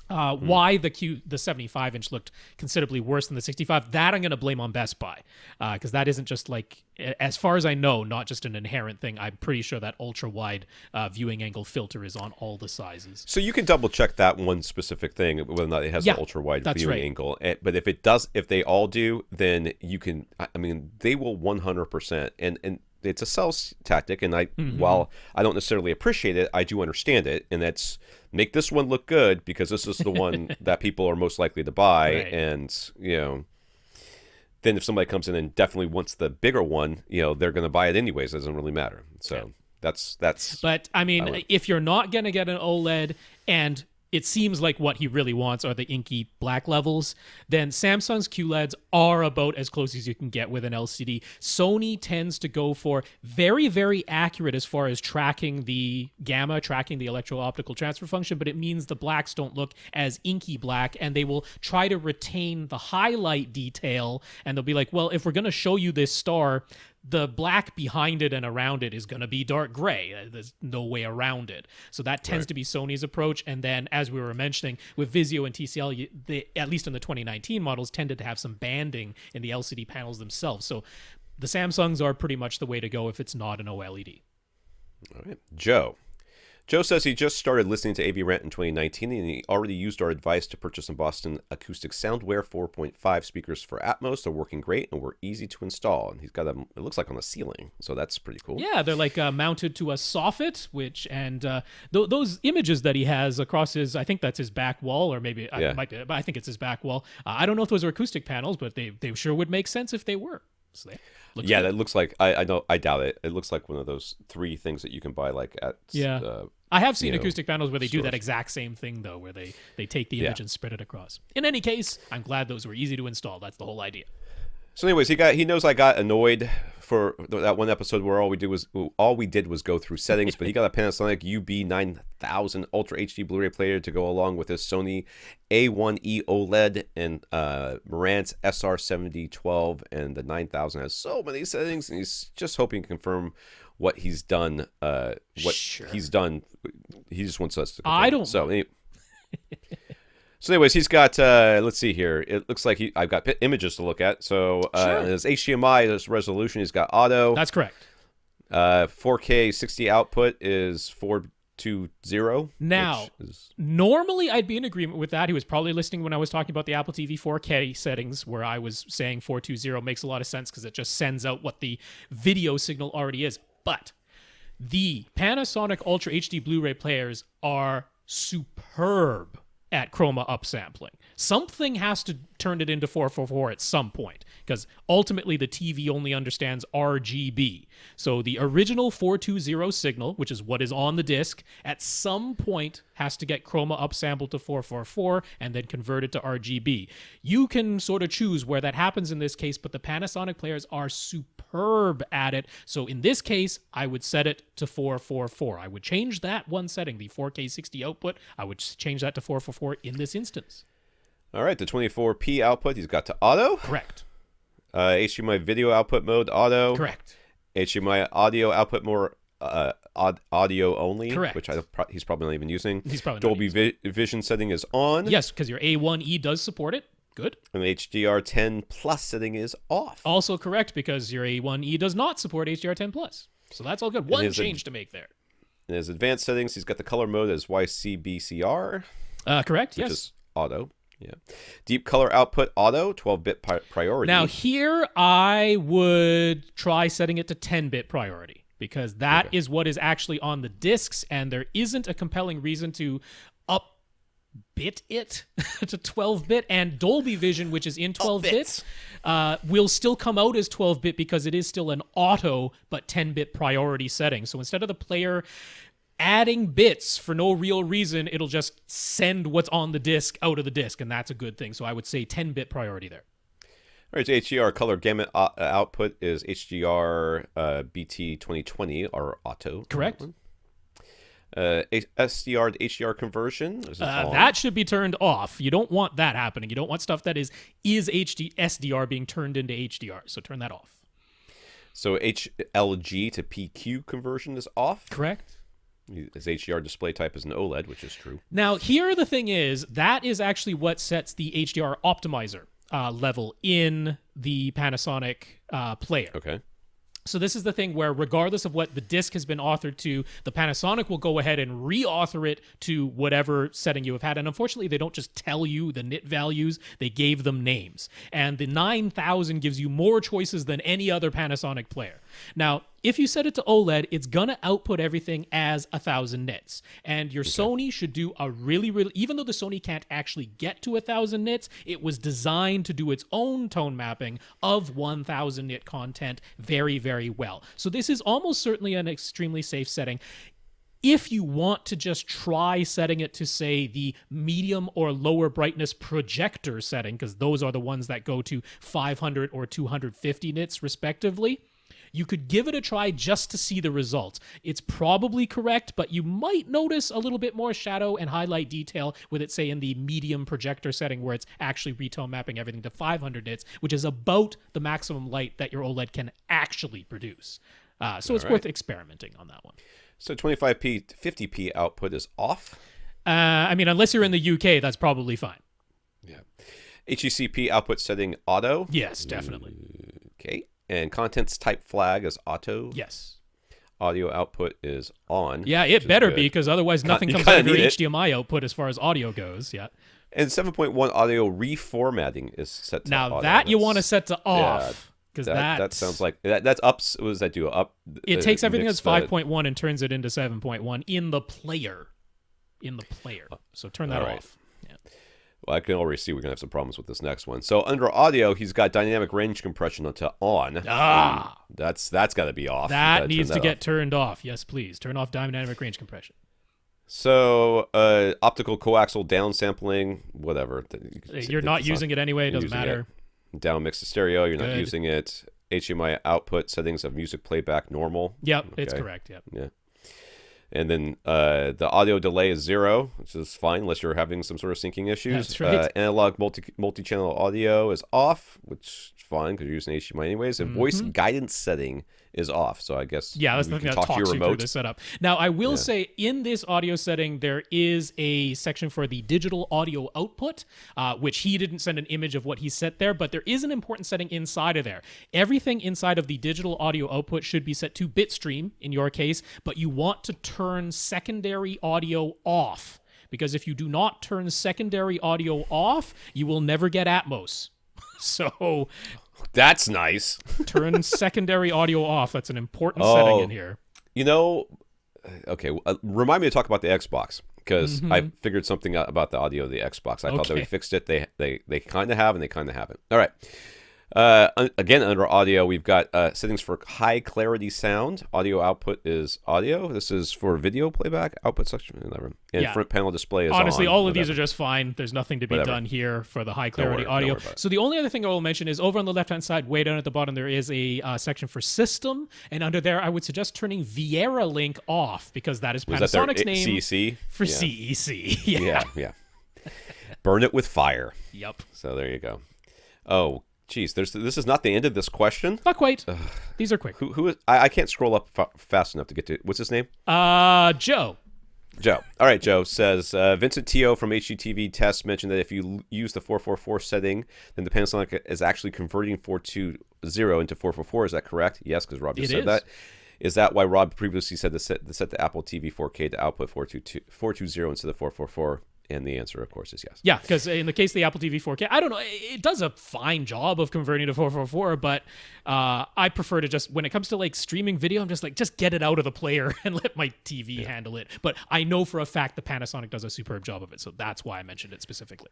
Speaker 2: Why the 75-inch looked considerably worse than the 65, that I'm going to blame on Best Buy, because that isn't just like, as far as I know, not just an inherent thing. I'm pretty sure that ultra-wide viewing angle filter is on all the sizes.
Speaker 3: So you can double-check that one specific thing, whether or not it has the ultra-wide viewing angle. But if it does, if they all do, then you can, I mean, they will 100%. And it's a sales tactic, and while I don't necessarily appreciate it, I do understand it, and that's make this one look good because this is the one that people are most likely to buy, and then if somebody comes in and definitely wants the bigger one, they're going to buy it anyways. It doesn't really matter. So that's.
Speaker 2: But I mean, if you're not going to get an OLED and it seems like what he really wants are the inky black levels, then Samsung's QLEDs are about as close as you can get with an LCD. Sony tends to go for very, very accurate as far as tracking the gamma, tracking the electro-optical transfer function, but it means the blacks don't look as inky black, and they will try to retain the highlight detail, and they'll be like, well, if we're going to show you this star, the black behind it and around it is going to be dark gray. There's no way around it. So that tends to be Sony's approach. And then, as we were mentioning, with Vizio and TCL, they, at least in the 2019 models, tended to have some banding in the LCD panels themselves. So the Samsungs are pretty much the way to go if it's not an OLED.
Speaker 3: All right. Joe says he just started listening to AVRant in 2019, and he already used our advice to purchase some Boston Acoustic Soundware 4.5 speakers for Atmos. They're working great and were easy to install. And he's got them, it looks like on the ceiling, so that's pretty cool.
Speaker 2: Yeah, they're like mounted to a soffit, those images that he has across his, I think that's his back wall, or maybe but I think it's his back wall. I don't know if those are acoustic panels, but they sure would make sense if they were. So
Speaker 3: that looks like, I doubt it. It looks like one of those 3 things that you can buy like at
Speaker 2: I have seen acoustic panels where they do that exact same thing, though, where they take the image and spread it across. In any case, I'm glad those were easy to install. That's the whole idea.
Speaker 3: So anyways, he knows I got annoyed for that one episode where all we did was go through settings, but he got a Panasonic UB9000 Ultra HD Blu-ray player to go along with his Sony A1E OLED and Marantz SR7012, and the 9000 has so many settings, and he's just hoping to confirm what he's done. He's done. He just wants us to confirm.
Speaker 2: I don't.
Speaker 3: So anyways, he's got, let's see here. It looks like I've got himages to look at. So his HDMI, this resolution, he's got auto.
Speaker 2: That's correct.
Speaker 3: 4K 60 output is 420.
Speaker 2: Now, normally I'd be in agreement with that. He was probably listening when I was talking about the Apple TV 4K settings, where I was saying 420 makes a lot of sense because it just sends out what the video signal already is. But the Panasonic Ultra HD Blu-ray players are superb at chroma upsampling. Something has to turn it into 444 at some point, because ultimately the TV only understands RGB. So the original 420 signal, which is what is on the disc, at some point has to get chroma upsampled to 444 and then converted to RGB. You can sort of choose where that happens in this case, but the Panasonic players are superb at it. So in this case, I would set it to 444. I would change that one setting, the 4K 60 output. I would change that to 444 in this instance.
Speaker 3: All right, the 24p output, he's got to auto.
Speaker 2: Correct.
Speaker 3: HDMI video output mode, auto.
Speaker 2: Correct.
Speaker 3: HDMI audio output more audio only.
Speaker 2: Correct.
Speaker 3: Which he's probably not even using.
Speaker 2: He's probably
Speaker 3: Dolby Vision setting is on.
Speaker 2: Yes, because your A1E does support it. Good.
Speaker 3: And the HDR10 Plus setting is off.
Speaker 2: Also correct, because your A1E does not support HDR10 Plus. So that's all good. One change to make there.
Speaker 3: In his advanced settings, he's got the color mode as YCBCR.
Speaker 2: Correct,
Speaker 3: which is auto. Yeah. Deep color output auto, 12-bit priority.
Speaker 2: Now here I would try setting it to 10-bit priority, because that is what is actually on the discs, and there isn't a compelling reason to up-bit it to 12-bit. And Dolby Vision, which is in 12-bit, will still come out as 12-bit because it is still an auto but 10-bit priority setting. So instead of the player adding bits for no real reason, it'll just send what's on the disc out of the disc, and that's a good thing. So I would say 10-bit priority there.
Speaker 3: All right, so HDR color gamut output is HDR BT 2020 or auto.
Speaker 2: Correct.
Speaker 3: SDR to HDR conversion.
Speaker 2: That should be turned off. You don't want that happening. You don't want stuff that is SDR being turned into HDR. So turn that off.
Speaker 3: So HLG to PQ conversion is off.
Speaker 2: Correct.
Speaker 3: His HDR display type is an OLED, which is true.
Speaker 2: Now, here the thing is, that is actually what sets the HDR optimizer level in the Panasonic player.
Speaker 3: Okay.
Speaker 2: So this is the thing where regardless of what the disc has been authored to, the Panasonic will go ahead and re-author it to whatever setting you have had. And unfortunately, they don't just tell you the nit values, they gave them names. And the 9000 gives you more choices than any other Panasonic player. Now, if you set it to OLED, it's going to output everything as 1000 nits. And your Sony should do a really, even though the Sony can't actually get to 1000 nits, it was designed to do its own tone mapping of 1000 nit content very, very well. So this is almost certainly an extremely safe setting. If you want to just try setting it to, say, the medium or lower brightness projector setting, because those are the ones that go to 500 or 250 nits respectively, you could give it a try just to see the results. It's probably correct, but you might notice a little bit more shadow and highlight detail with it, say, in the medium projector setting where it's actually retone mapping everything to 500 nits, which is about the maximum light that your OLED can actually produce. So it's worth experimenting on that one.
Speaker 3: So 25p to 50p output is off?
Speaker 2: I mean, unless you're in the UK, that's probably fine.
Speaker 3: Yeah. HECP output setting auto?
Speaker 2: Yes, definitely.
Speaker 3: Okay. And contents type flag is auto?
Speaker 2: Yes.
Speaker 3: Audio output is on.
Speaker 2: Yeah, it better be, because otherwise nothing comes out of your HDMI output as far as audio goes. Yeah.
Speaker 3: And 7.1 audio reformatting is set to
Speaker 2: now
Speaker 3: auto.
Speaker 2: That you want to set to off. Because
Speaker 3: that sounds like that's ups. What does that do?
Speaker 2: It takes everything that's 5.1 and turns it into 7.1 in the player. So turn that off. Yeah.
Speaker 3: Well, I can already see we're gonna have some problems with this next one. So under audio, he's got dynamic range compression onto on. That's got to be off.
Speaker 2: That needs to get turned off. Yes, please turn off dynamic range compression.
Speaker 3: So optical coaxial downsampling, whatever.
Speaker 2: You're not using it anyway. It doesn't matter.
Speaker 3: Down mix to stereo, you're not using it. HDMI output settings of music playback normal.
Speaker 2: Yep, it's correct. Yep.
Speaker 3: Yeah. And then the audio delay is 0, which is fine unless you're having some sort of syncing issues.
Speaker 2: That's right.
Speaker 3: Analog multi-channel audio is off, which is fine because you're using HDMI anyways. And voice guidance setting is off. So I guess
Speaker 2: that's the thing that talks you through the setup. Now, I will say in this audio setting, there is a section for the digital audio output, which he didn't send an image of what he set there, but there is an important setting inside of there. Everything inside of the digital audio output should be set to bitstream in your case, but you want to turn secondary audio off, because if you do not turn secondary audio off, you will never get Atmos. So
Speaker 3: that's nice.
Speaker 2: Turn secondary audio off. That's an important setting in here.
Speaker 3: You know, okay, remind me to talk about the Xbox, because I figured something out about the audio of the Xbox. I thought that we fixed it. They kind of have, and they kind of haven't. All right. Again, under audio, we've got settings for high clarity sound. Audio output is audio. This is for video playback. Output section, and front panel display is
Speaker 2: honestly,
Speaker 3: on,
Speaker 2: all of these are just fine. There's nothing to be done here for the high clarity audio. So the only other thing I will mention is over on the left-hand side, way down at the bottom, there is a section for system. And under there, I would suggest turning Viera Link off, because that is Panasonic's name
Speaker 3: CEC?
Speaker 2: for CEC.
Speaker 3: Yeah. Burn it with fire.
Speaker 2: Yep.
Speaker 3: So there you go. Oh, geez, this is not the end of this question.
Speaker 2: Not quite. These are quick.
Speaker 3: Who is? I can't scroll up fast enough to get to. What's his name?
Speaker 2: Joe.
Speaker 3: All right, Joe says Vincent Tio from HGTV Test mentioned that if you use the 444 setting, then the Panasonic is actually converting 420 into 444. Is that correct? Yes, because Rob just said that. Is that why Rob previously said to set the Apple TV 4K to output 420 instead of 444? And the answer, of course, is yes.
Speaker 2: Yeah, because in the case of the Apple TV 4K, I don't know, it does a fine job of converting to 444, but I prefer to just, when it comes to like streaming video, I'm just like, just get it out of the player and let my TV handle it. But I know for a fact the Panasonic does a superb job of it, so that's why I mentioned it specifically.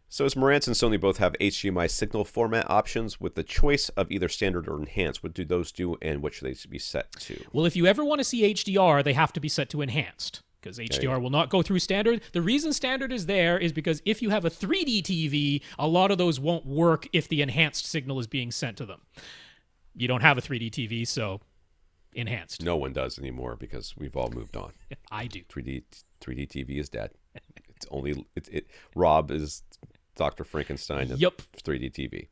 Speaker 3: So as Marantz and Sony both have HDMI signal format options with the choice of either standard or enhanced. What do those do, and what should they be set to?
Speaker 2: Well, if you ever want to see HDR, they have to be set to enhanced, because HDR will not go through standard. The reason standard is there is because if you have a 3D TV, a lot of those won't work if the enhanced signal is being sent to them. You don't have a 3D TV, so enhanced.
Speaker 3: No one does anymore because we've all moved on.
Speaker 2: I do.
Speaker 3: 3D TV is dead. It's only Rob is Dr. Frankenstein of 3D TV.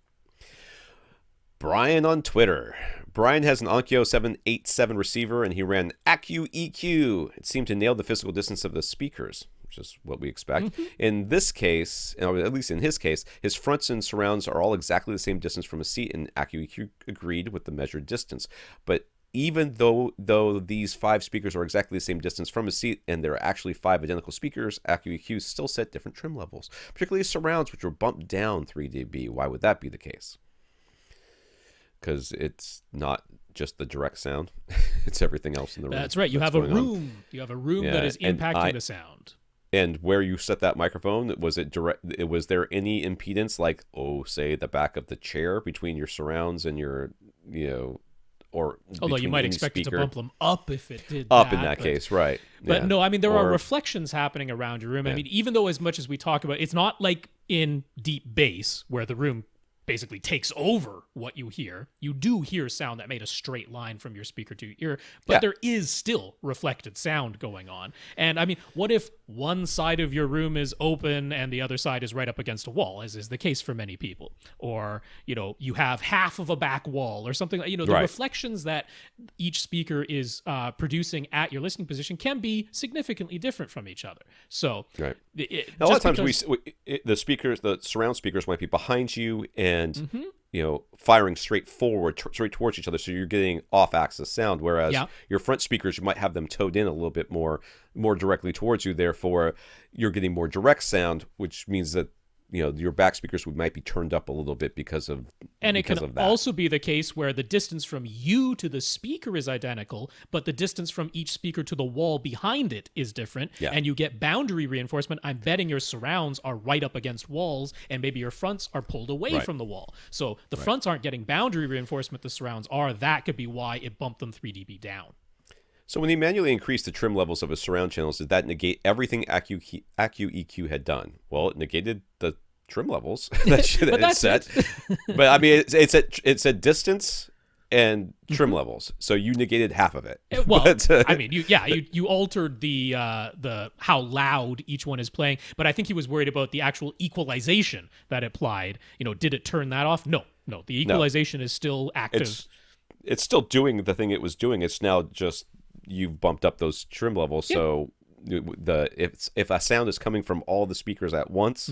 Speaker 3: Brian on Twitter. Brian has an Onkyo 787 receiver, and he ran AccuEQ. It seemed to nail the physical distance of the speakers, which is what we expect. In this case, at least in his case, his fronts and surrounds are all exactly the same distance from a seat, and AccuEQ agreed with the measured distance. But even though these 5 speakers are exactly the same distance from a seat, and there are actually 5 identical speakers, AccuEQ still set different trim levels, particularly surrounds, which were bumped down 3 dB. Why would that be the case? Because it's not just the direct sound; it's everything else in the room.
Speaker 2: That's right. You have a room. You have a room that is impacting the sound.
Speaker 3: And where you set that microphone, was it direct? Was there any impedance, like say the back of the chair between your surrounds and your or
Speaker 2: although you might expect it to bump them up if it did
Speaker 3: in that case, right?
Speaker 2: But no, I mean, there are reflections happening around your room. I mean, even though as much as we talk about, it's not like in deep bass where the room basically takes over what you hear. You do hear sound that made a straight line from your speaker to your ear, but there is still reflected sound going on. And I mean, what if one side of your room is open and the other side is right up against a wall, as is the case for many people? Or, you have half of a back wall or something like, the reflections that each speaker is producing at your listening position can be significantly different from each other. So
Speaker 3: a lot of times the surround speakers might be behind you and firing straight towards each other, so you're getting off-axis sound. Whereas your front speakers, you might have them towed in a little bit more directly towards you. Therefore, you're getting more direct sound, which means that your back speakers might be turned up a little bit because of that.
Speaker 2: And it can also be the case where the distance from you to the speaker is identical, but the distance from each speaker to the wall behind it is different, and you get boundary reinforcement. I'm betting your surrounds are right up against walls, and maybe your fronts are pulled away from the wall. So the fronts aren't getting boundary reinforcement, the surrounds are. That could be why it bumped them 3 dB down.
Speaker 3: So when he manually increased the trim levels of his surround channels, did that negate everything AccuEQ had done? Well, it negated the trim levels that it set. But I mean, it's a distance and trim levels, so you negated half of it.
Speaker 2: Well, I mean, you altered the how loud each one is playing, but I think he was worried about the actual equalization that it applied. Did it turn that off? No, the equalization is still active.
Speaker 3: It's still doing the thing it was doing. It's now just you've bumped up those trim levels, so if a sound is coming from all the speakers at once,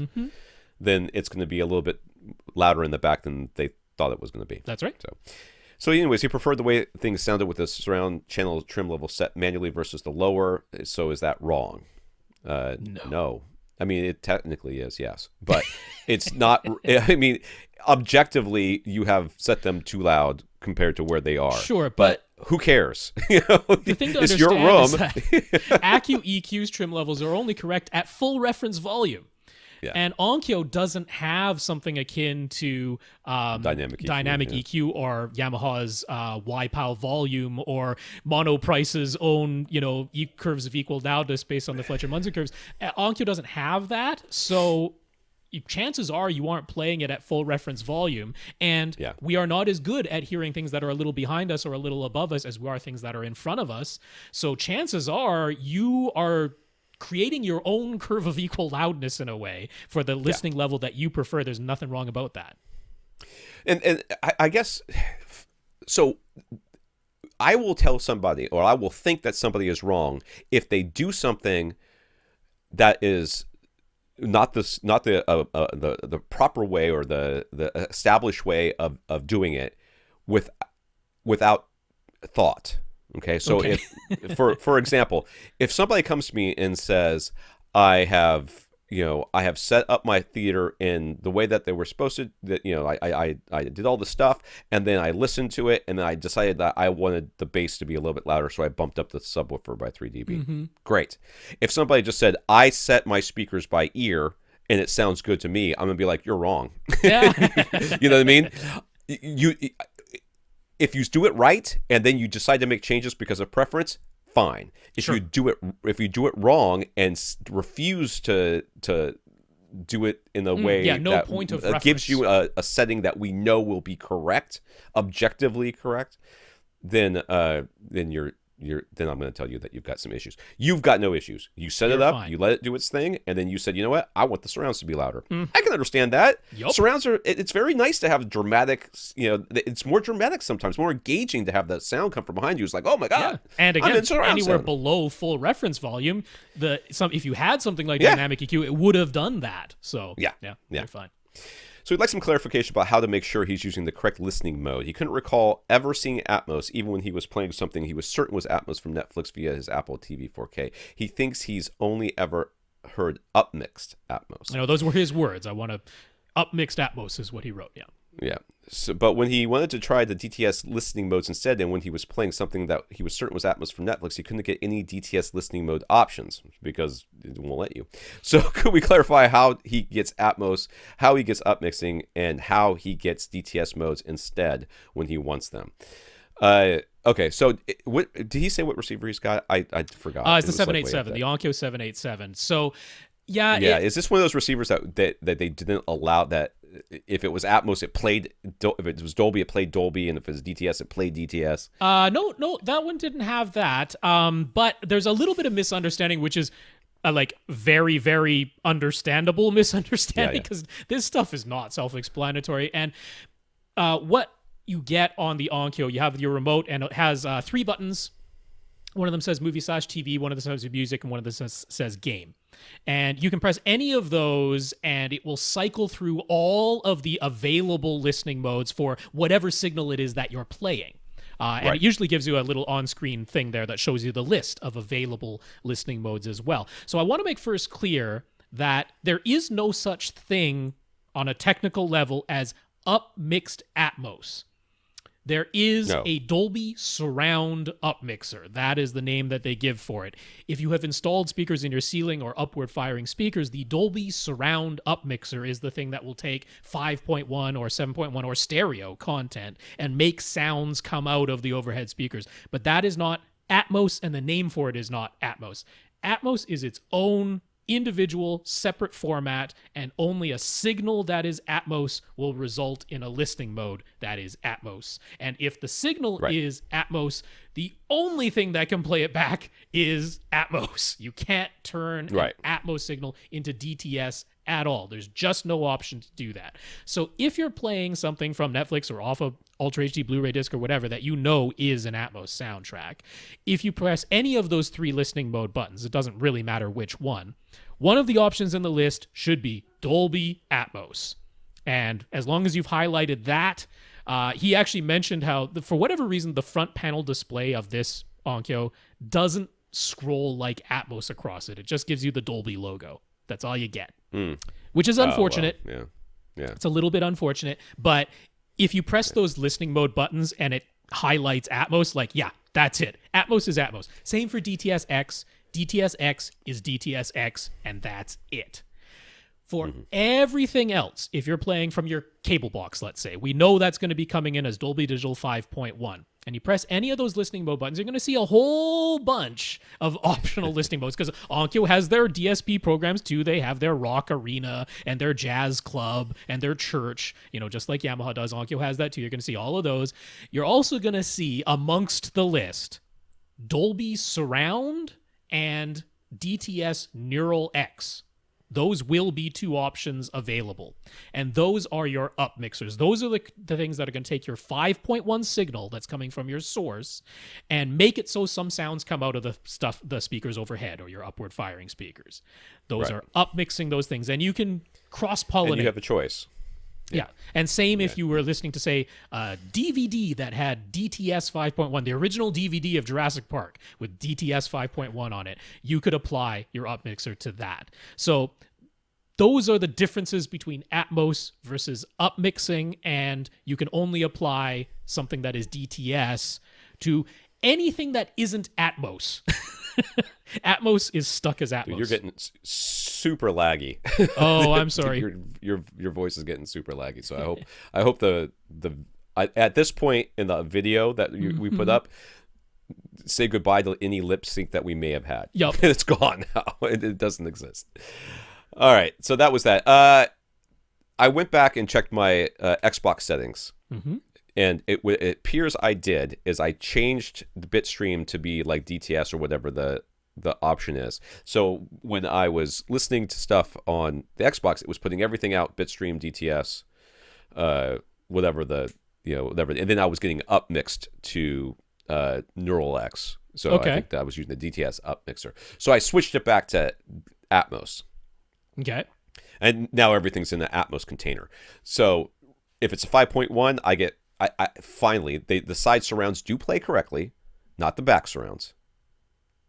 Speaker 3: then it's going to be a little bit louder in the back than they thought it was going to be.
Speaker 2: That's right.
Speaker 3: So anyways, he preferred the way things sounded with the surround channel trim level set manually versus the lower. So is that wrong? No. I mean, it technically is, yes. But it's not. I mean, objectively, you have set them too loud compared to where they are.
Speaker 2: Sure, but
Speaker 3: who cares?
Speaker 2: The thing to
Speaker 3: it's your room.
Speaker 2: Is that AccuEQ's trim levels are only correct at full reference volume. Yeah. And Onkyo doesn't have something akin to dynamic EQ or Yamaha's YPAL volume or Monoprice's own, curves of equal loudness based on the Fletcher-Munson curves. Onkyo doesn't have that, so chances are you aren't playing it at full reference volume, and we are not as good at hearing things that are a little behind us or a little above us as we are things that are in front of us. So chances are you are creating your own curve of equal loudness in a way for the listening level that you prefer. There's nothing wrong about that.
Speaker 3: And I guess, so I will tell somebody, or I will think that somebody is wrong if they do something that is not the proper way or the established way of doing it without thought. Okay, so if for example, if somebody comes to me and says, I have set up my theater in the way that they were supposed to, I did all the stuff, and then I listened to it, and then I decided that I wanted the bass to be a little bit louder, so I bumped up the subwoofer by 3 dB. Great. If somebody just said, I set my speakers by ear, and it sounds good to me, I'm gonna be like, you're wrong.
Speaker 2: Yeah.
Speaker 3: You know what I mean? You if you do it right and then you decide to make changes because of preference, fine. If
Speaker 2: Sure.
Speaker 3: you do it wrong and refuse to do it in a way
Speaker 2: no
Speaker 3: that
Speaker 2: point of
Speaker 3: gives
Speaker 2: reference.
Speaker 3: you a setting that we know will be correct, objectively correct, then then I'm going to tell you that you've got some issues. You've got no issues. You set it
Speaker 2: You're
Speaker 3: up,
Speaker 2: fine.
Speaker 3: you let it do its thing, and then you said, you know what? I want the surrounds to be louder. I can understand that.
Speaker 2: Yup.
Speaker 3: Surrounds it's very nice to have dramatic, it's more dramatic sometimes, more engaging to have that sound come from behind you. It's like, oh my God.
Speaker 2: And
Speaker 3: I'm
Speaker 2: again,
Speaker 3: in surround
Speaker 2: anywhere
Speaker 3: sound.
Speaker 2: below full reference volume, if you had something like dynamic EQ, it would have done that. So
Speaker 3: Yeah.
Speaker 2: you're fine.
Speaker 3: So he'd like some clarification about how to make sure he's using the correct listening mode. He couldn't recall ever seeing Atmos, even when he was playing something he was certain was Atmos from Netflix via his Apple TV 4K. He thinks he's only ever heard upmixed Atmos.
Speaker 2: I know those were his words. I want to upmixed Atmos is what he wrote. Yeah.
Speaker 3: Yeah. So, but when he wanted to try the DTS listening modes instead, and when he was playing something that he was certain was Atmos from Netflix, he couldn't get any DTS listening mode options because it won't let you. So could we clarify how he gets Atmos, how he gets upmixing, and how he gets DTS modes instead when he wants them? Okay, so what did he say? What receiver he's got? I forgot.
Speaker 2: It's the
Speaker 3: It was like way
Speaker 2: 787,
Speaker 3: up
Speaker 2: the
Speaker 3: there.
Speaker 2: Onkyo 787. So, yeah.
Speaker 3: Yeah, is this one of those receivers that they didn't allow that? If it was Atmos, it played. If it was Dolby, it played Dolby, and if it was DTS, it played DTS.
Speaker 2: No, that one didn't have that. But there's a little bit of misunderstanding, which is like very, very understandable misunderstanding because this stuff is not self-explanatory. And what you get on the Onkyo, you have your remote, and it has 3 buttons. One of them says movie/TV, one of them says music, and one of them says game. And you can press any of those, and it will cycle through all of the available listening modes for whatever signal it is that you're playing. And it usually gives you a little on-screen thing there that shows you the list of available listening modes as well. So I want to make first clear that there is no such thing on a technical level as upmixed Atmos. There is a Dolby surround upmixer. That is the name that they give for it. If you have installed speakers in your ceiling or upward firing speakers, the Dolby surround upmixer is the thing that will take 5.1 or 7.1 or stereo content and make sounds come out of the overhead speakers. But that is not Atmos, and the name for it is not Atmos. Atmos is its own individual separate format, and only a signal that is Atmos will result in a listening mode that is Atmos. And if the signal is Atmos, the only thing that can play it back is Atmos. You can't turn an Atmos signal into DTS at all. There's just no option to do that. So if you're playing something from Netflix or off a Ultra HD Blu-ray disc or whatever that you know is an Atmos soundtrack, if you press any of those 3 listening mode buttons, it doesn't really matter which one of the options in the list should be Dolby Atmos. And as long as you've highlighted that, he actually mentioned how, for whatever reason, the front panel display of this Onkyo doesn't scroll like Atmos across it. It just gives you the Dolby logo. That's all you get, which is unfortunate.
Speaker 3: Oh, well, yeah.
Speaker 2: It's a little bit unfortunate, but if you press those listening mode buttons and it highlights Atmos, like, yeah, that's it. Atmos is Atmos. Same for DTS-X. DTS-X is DTS-X, and that's it. For everything else, if you're playing from your cable box, let's say, we know that's going to be coming in as Dolby Digital 5.1. And you press any of those listening mode buttons, you're going to see a whole bunch of optional listening modes, because Onkyo has their DSP programs too. They have their rock arena and their jazz club and their church, just like Yamaha does. Onkyo has that too. You're going to see all of those. You're also going to see amongst the list Dolby Surround and DTS Neural X. Those will be 2 options available. And those are your upmixers. Those are the things that are going to take your 5.1 signal that's coming from your source and make it so some sounds come out of the speakers overhead or your upward firing speakers. Those are upmixing those things. And you can cross-pollinate.
Speaker 3: And you have a choice.
Speaker 2: Yeah. And same if you were listening to, say, a DVD that had DTS 5.1, the original DVD of Jurassic Park with DTS 5.1 on it, you could apply your upmixer to that. So those are the differences between Atmos versus upmixing, and you can only apply something that is DTS to anything that isn't Atmos. Atmos is stuck as Atmos.
Speaker 3: Dude, you're getting super laggy.
Speaker 2: Oh, I'm sorry.
Speaker 3: Your voice is getting super laggy. So I hope at this point in the video that we put up, say goodbye to any lip sync that we may have had.
Speaker 2: Yep.
Speaker 3: It's gone now. It doesn't exist. All right. So that was that. I went back and checked my Xbox settings. Mm-hmm. And it appears I did is I changed the bit stream to be like DTS or whatever the option is. So when I was listening to stuff on the Xbox, it was putting everything out bitstream, DTS, whatever, and then I was getting upmixed to Neural X. So I think that I was using the DTS upmixer. So I switched it back to Atmos.
Speaker 2: Okay.
Speaker 3: And now everything's in the Atmos container. So if it's a 5.1, I finally the side surrounds do play correctly, not the back surrounds.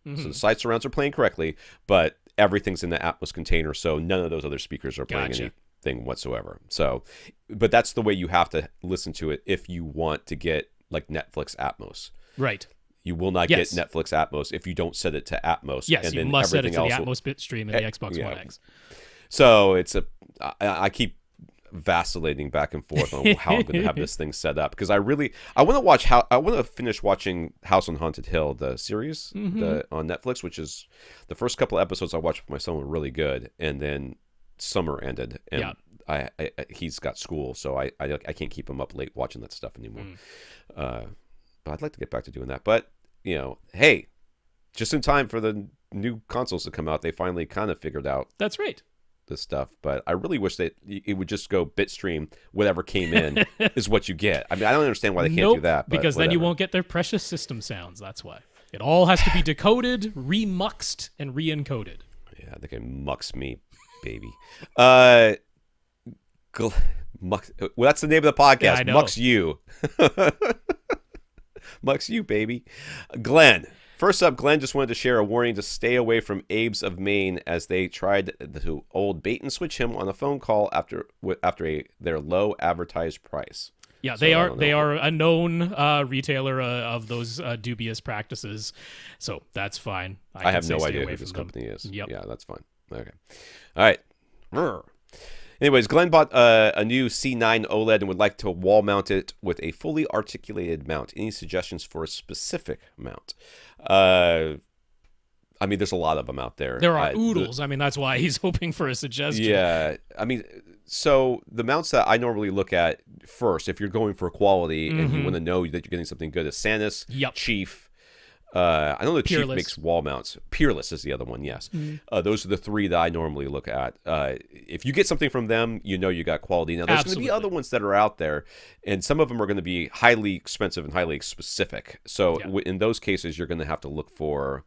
Speaker 3: Mm-hmm. So the side surrounds are playing correctly, but everything's in the Atmos container, so none of those other speakers are playing anything whatsoever. So, but that's the way you have to listen to it if you want to get like Netflix Atmos.
Speaker 2: Right.
Speaker 3: You will not get Netflix Atmos if you don't set it to Atmos.
Speaker 2: Yes,
Speaker 3: and
Speaker 2: you
Speaker 3: then
Speaker 2: must set it to the
Speaker 3: else
Speaker 2: Atmos bit stream in the Xbox One X.
Speaker 3: So I keep vacillating back and forth on how I'm going to have this thing set up, because I want to finish watching House on Haunted Hill, the series on Netflix, which is the first couple of episodes I watched with my son were really good, and then summer ended, and he's got school, so I can't keep him up late watching that stuff anymore. But I'd like to get back to doing that. But hey, just in time for the new consoles to come out, they finally kind of figured out.
Speaker 2: That's right.
Speaker 3: This stuff, but I really wish that it would just go bitstream. Whatever came in is what you get. I mean, I don't understand why they can't do that. But
Speaker 2: because then you won't get their precious system sounds. That's why it all has to be decoded, remuxed, and re-encoded.
Speaker 3: Yeah, they can mux me, baby. Well, that's the name of the podcast.
Speaker 2: Yeah, I know.
Speaker 3: Mux you, mux you, baby. Glenn. First up, Glenn just wanted to share a warning to stay away from Abe's of Maine, as they tried to old bait and switch him on a phone call after their low advertised price. Yeah,
Speaker 2: they are a known retailer of those dubious practices, so that's fine.
Speaker 3: I have no idea who this company is. Yep. Yeah, that's fine. Okay. All right. Anyways, Glenn bought a new C9 OLED and would like to wall mount it with a fully articulated mount. Any suggestions for a specific mount? I mean, there's a lot of them out there.
Speaker 2: There are oodles. I mean, that's why he's hoping for a suggestion.
Speaker 3: Yeah. I mean, so the mounts that I normally look at first, if you're going for quality and you want to know that you're getting something good, is Sanus, Chief. I know the Chief makes wall mounts. Peerless is the other one, yes. Those are the three that I normally look at. If you get something from them, you know you got quality. Now, there's going to be other ones that are out there, and some of them are going to be highly expensive and highly specific. So in those cases, you're going to have to look for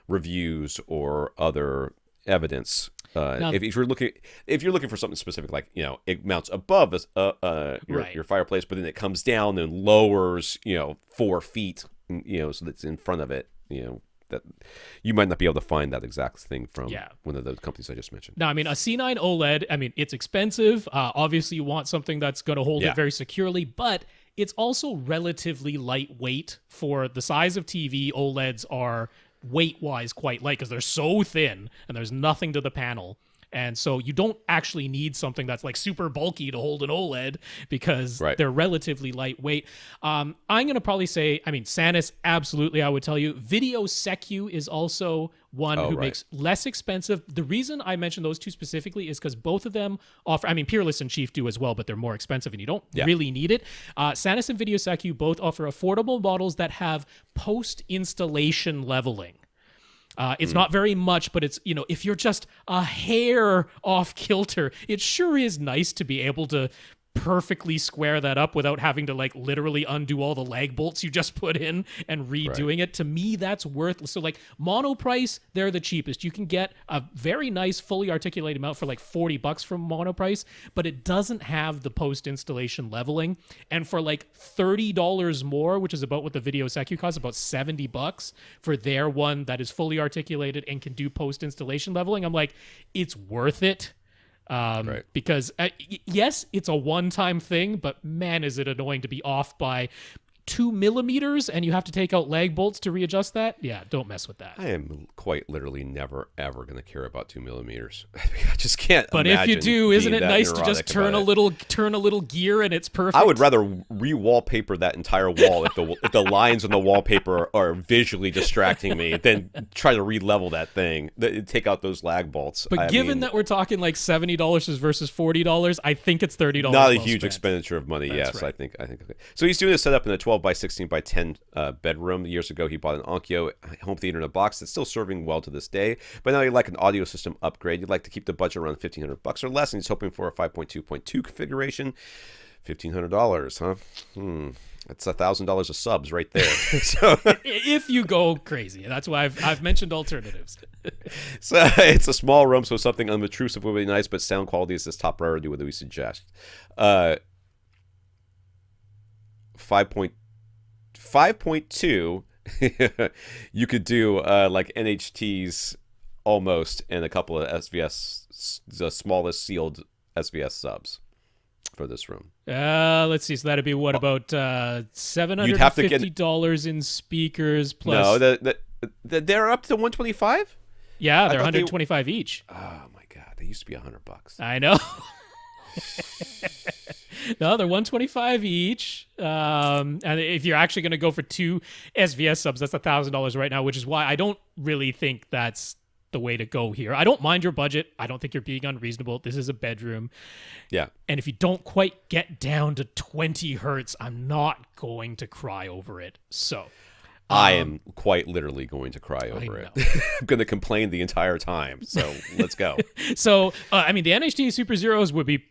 Speaker 3: reviews or other evidence. If you're looking for something specific, like it mounts above your fireplace, but then it comes down and lowers 4 feet. So that's in front of it, that you might not be able to find that exact thing from one of those companies I just mentioned.
Speaker 2: Now, I mean, a C9 OLED, I mean, it's expensive. Obviously, you want something that's going to hold it very securely, but it's also relatively lightweight for the size of TV. OLEDs are weight-wise quite light because they're so thin and there's nothing to the panel. And so you don't actually need something that's like super bulky to hold an OLED because they're relatively lightweight. I'm going to probably say, I mean, Sanus, absolutely, I would tell you. Video Secu is also one who makes less expensive. The reason I mentioned those two specifically is because both of them offer, I mean, Peerless and Chief do as well, but they're more expensive and you don't really need it. Sanus and Video Secu both offer affordable models that have post-installation leveling. It's not very much, but it's, if you're just a hair off kilter, it sure is nice to be able to perfectly square that up without having to like literally undo all the lag bolts you just put in and redoing it. To me, that's worthless. So like mono price, they're the cheapest. You can get a very nice fully articulated mount for like $40 from mono price, but it doesn't have the post-installation leveling. And for like $30 more, which is about what the Video Secu costs, about $70 for their one that is fully articulated and can do post-installation leveling, I'm like, it's worth it. Because yes, it's a one-time thing, but man, is it annoying to be off by 2 millimeters and you have to take out lag bolts to readjust that, yeah, don't mess with that.
Speaker 3: I am quite literally never, ever going to care about 2 millimeters. I just can't
Speaker 2: But if you do, isn't it nice to just turn a little gear and it's perfect?
Speaker 3: I would rather re-wallpaper that entire wall if the lines on the wallpaper are visually distracting me than try to re-level that thing, take out those lag bolts.
Speaker 2: But given that we're talking like $70 versus $40, I think it's $30.
Speaker 3: Not a huge expenditure of money.
Speaker 2: That's
Speaker 3: yes,
Speaker 2: right.
Speaker 3: I think. Okay. So he's doing a setup in a 12 by 16 by 10 bedroom. Years ago, he bought an Onkyo home theater in a box that's still serving well to this day. But now he'd like an audio system upgrade. You'd like to keep the budget around $1,500 or less, and he's hoping for a 5.2.2 configuration. $1,500, huh? That's $1,000 of subs right there. So
Speaker 2: if you go crazy, that's why I've mentioned alternatives.
Speaker 3: So it's a small room, so something unobtrusive would be nice, but sound quality is his top priority. What do we suggest? 5.2. You could do like NHTs almost, and a couple of SVS, the smallest sealed SVS subs for this room.
Speaker 2: Let's see. So that'd be what, about $750 in speakers plus.
Speaker 3: No, they're up to 125.
Speaker 2: Yeah, they're 125 each.
Speaker 3: Oh my god, they used to be $100.
Speaker 2: I know. No, they're 125 each. And if you're actually going to go for 2 SVS subs, that's $1,000 right now, which is why I don't really think that's the way to go here. I don't mind your budget. I don't think you're being unreasonable. This is a bedroom.
Speaker 3: Yeah.
Speaker 2: And if you don't quite get down to 20 hertz, I'm not going to cry over it. So
Speaker 3: I am quite literally going to cry over it. I'm going to complain the entire time. So let's go.
Speaker 2: So, I mean, the NHT Super Zeros would be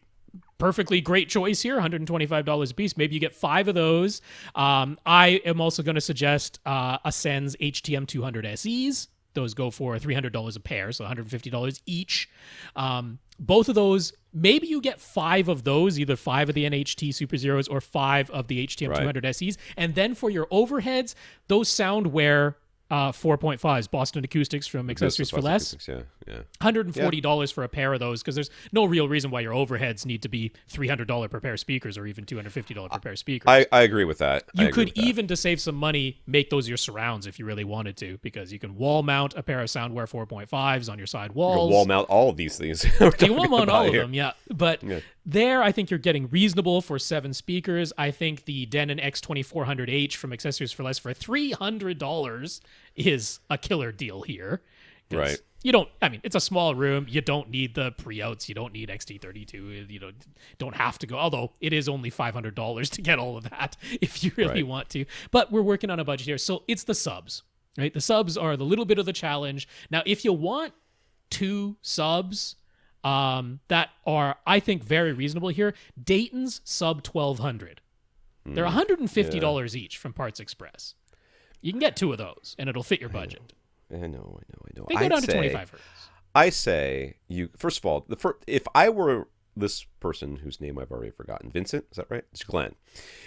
Speaker 2: perfectly great choice here, $125 a piece. Maybe you get 5 of those. I am also going to suggest Ascend's HTM 200 SEs. Those go for $300 a pair, so $150 each. Both of those, maybe you get 5 of those, either 5 of the NHT Super Zeros or 5 of the HTM 200 SEs. And then for your overheads, those Soundware 4.5s, Boston Acoustics from Accessories for Less.
Speaker 3: Yeah.
Speaker 2: $140 for a pair of those, because there's no real reason why your overheads need to be $300 per pair of speakers or even $250 per pair of speakers.
Speaker 3: I agree with that.
Speaker 2: You could even, to save some money, make those your surrounds if you really wanted to, because you can wall mount a pair of Soundware 4.5s on your side walls.
Speaker 3: You can wall mount all of these things.
Speaker 2: You can wall mount all of them, yeah. But there, I think you're getting reasonable for 7 speakers. I think the Denon X2400H from Accessories for Less for $300 is a killer deal here.
Speaker 3: Right.
Speaker 2: You don't, I mean, it's a small room. You don't need the pre-outs. You don't need XT32. You don't have to go, although it is only $500 to get all of that if you really want to. But we're working on a budget here. So it's the subs, right? The subs are the little bit of the challenge. Now, if you want 2 subs that are, I think, very reasonable here, Dayton's sub 1200. They're $150 each from Parts Express. You can get 2 of those, and it'll fit your budget.
Speaker 3: I know.
Speaker 2: They go down to 25 hertz.
Speaker 3: I say you, first of all, if I were this person whose name I've already forgotten, Vincent, is that right? It's Glenn.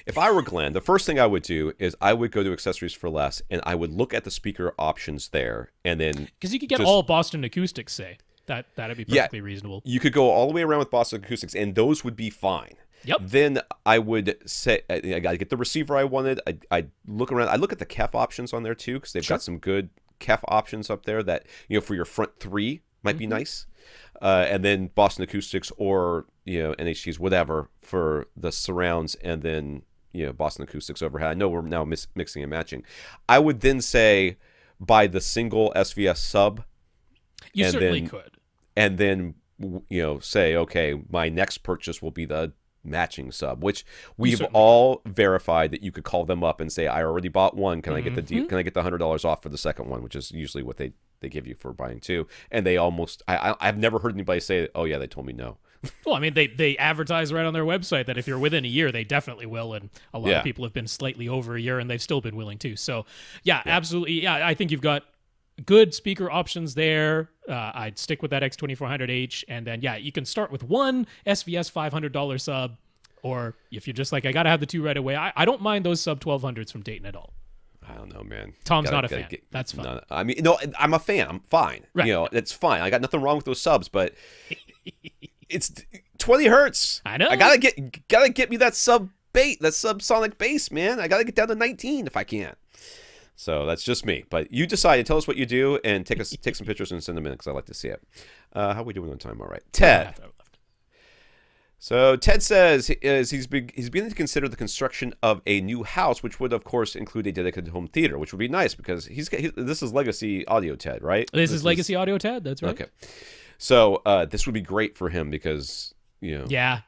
Speaker 3: If I were Glenn, the first thing I would do is I would go to Accessories for Less, and I would look at the speaker options there, and then
Speaker 2: because you could get all Boston Acoustics, say that'd be perfectly reasonable.
Speaker 3: You could go all the way around with Boston Acoustics, and those would be fine.
Speaker 2: Yep.
Speaker 3: Then I would say I got to get the receiver I wanted. I look around. I look at the KEF options on there too, because they've got some good KEF options up there that, for your front 3 might be nice. And then Boston Acoustics or NHTs, whatever, for the surrounds, and then Boston Acoustics overhead. I know we're now mixing and matching. I would then say buy the single SVS sub.
Speaker 2: You certainly could.
Speaker 3: And then say, okay, my next purchase will be the matching sub, which we've all verified that you could call them up and say, I already bought one. Can I get the can I get the $100 off for the second one, which is usually what they give you for buying 2. And they almost I've never heard anybody say, oh yeah, they told me no.
Speaker 2: Well, I mean, they advertise right on their website that if you're within a year, they definitely will, and a lot of people have been slightly over a year and they've still been willing to. So absolutely, I think you've got good speaker options there. I'd stick with that X2400H, and then you can start with 1 SVS $500 sub, or if you're just like, I gotta have the 2 right away, I don't mind those sub 1200s from Dayton at all.
Speaker 3: I don't know, man.
Speaker 2: Tom's not a fan. That's fine.
Speaker 3: No, I mean, I'm a fan. I'm fine. Right. It's fine. I got nothing wrong with those subs, but it's 20 hertz.
Speaker 2: I know.
Speaker 3: I gotta get me that sub subsonic bass, man. I got to get down to 19 if I can. So that's just me. But you decide. Tell us what you do and take some pictures and send them in because I like to see it. How are we doing on time? All right. Ted. So Ted says he's beginning to consider the construction of a new house, which would, of course, include a dedicated home theater, which would be nice because this is legacy audio Ted, right?
Speaker 2: This is legacy audio Ted. That's right.
Speaker 3: Okay. So this would be great for him because,
Speaker 2: Yeah.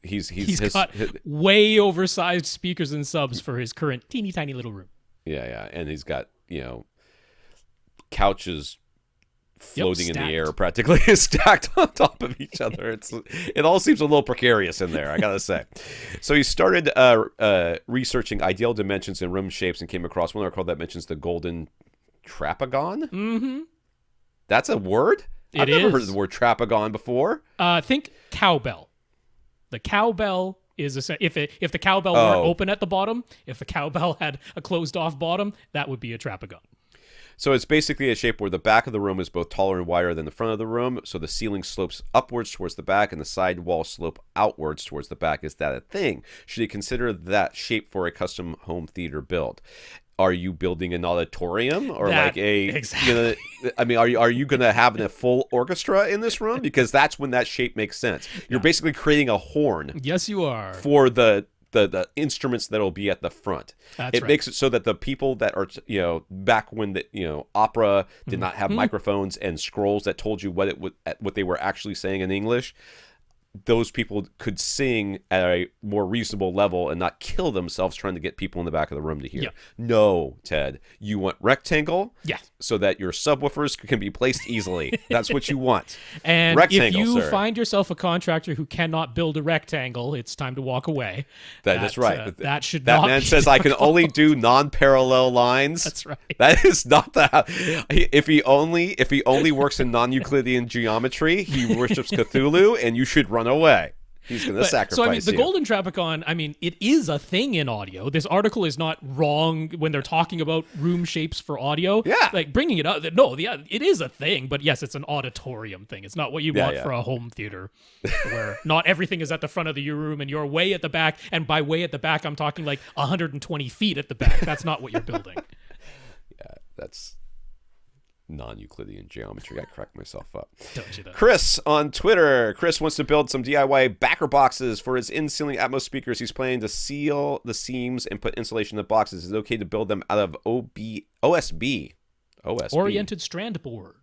Speaker 3: He's
Speaker 2: got way oversized speakers and subs for his current teeny tiny little room.
Speaker 3: Yeah. And he's got, couches floating in the air, practically stacked on top of each other. It all seems a little precarious in there, I gotta say. So he started researching ideal dimensions and room shapes and came across one article that mentions the golden trapagon.
Speaker 2: Mm-hmm.
Speaker 3: That's a word? I've never heard of the word trapagon before.
Speaker 2: Think cowbell. The cowbell is if the cowbell weren't open at the bottom, if the cowbell had a closed off bottom, that would be a trapagon.
Speaker 3: So it's basically a shape where the back of the room is both taller and wider than the front of the room. So the ceiling slopes upwards towards the back and the side walls slope outwards towards the back. Is that a thing? Should you consider that shape for a custom home theater build? Are you building an auditorium or
Speaker 2: exactly.
Speaker 3: Are you going to have a full orchestra in this room? Because that's when that shape makes sense. You're basically creating a horn.
Speaker 2: Yes, you are.
Speaker 3: For the instruments that'll be at the front. It makes it so that the people that are, back when the, opera did not have microphones and scrolls that told you what they were actually saying in English, those people could sing at a more reasonable level and not kill themselves trying to get people in the back of the room to hear.
Speaker 2: Yeah.
Speaker 3: No, Ted, you want rectangle,
Speaker 2: yes,
Speaker 3: so that your subwoofers can be placed easily. That's what you want.
Speaker 2: And
Speaker 3: rectangle,
Speaker 2: if you
Speaker 3: sir.
Speaker 2: find yourself a contractor who cannot build a rectangle, it's time to walk away.
Speaker 3: That's right.
Speaker 2: That
Speaker 3: man says I can only do non-parallel lines.
Speaker 2: That's right.
Speaker 3: That is not the. If he only works in non-Euclidean geometry, he worships Cthulhu, and you should run away. He's going to sacrifice
Speaker 2: the golden trapagon, it is a thing in audio. This article is not wrong when they're talking about room shapes for audio.
Speaker 3: Yeah.
Speaker 2: Like bringing it up. No, it is a thing, but yes, it's an auditorium thing. It's not what you want for a home theater where not everything is at the front of your room and you're way at the back. And by way at the back, I'm talking like 120 feet at the back. That's not what you're building.
Speaker 3: Yeah, that's non-Euclidean geometry. I cracked myself up.
Speaker 2: Don't you though?
Speaker 3: Chris on Twitter. Chris wants to build some DIY backer boxes for his in-ceiling Atmos speakers. He's planning to seal the seams and put insulation in the boxes. Is it okay to build them out of OSB?
Speaker 2: Oriented strand board.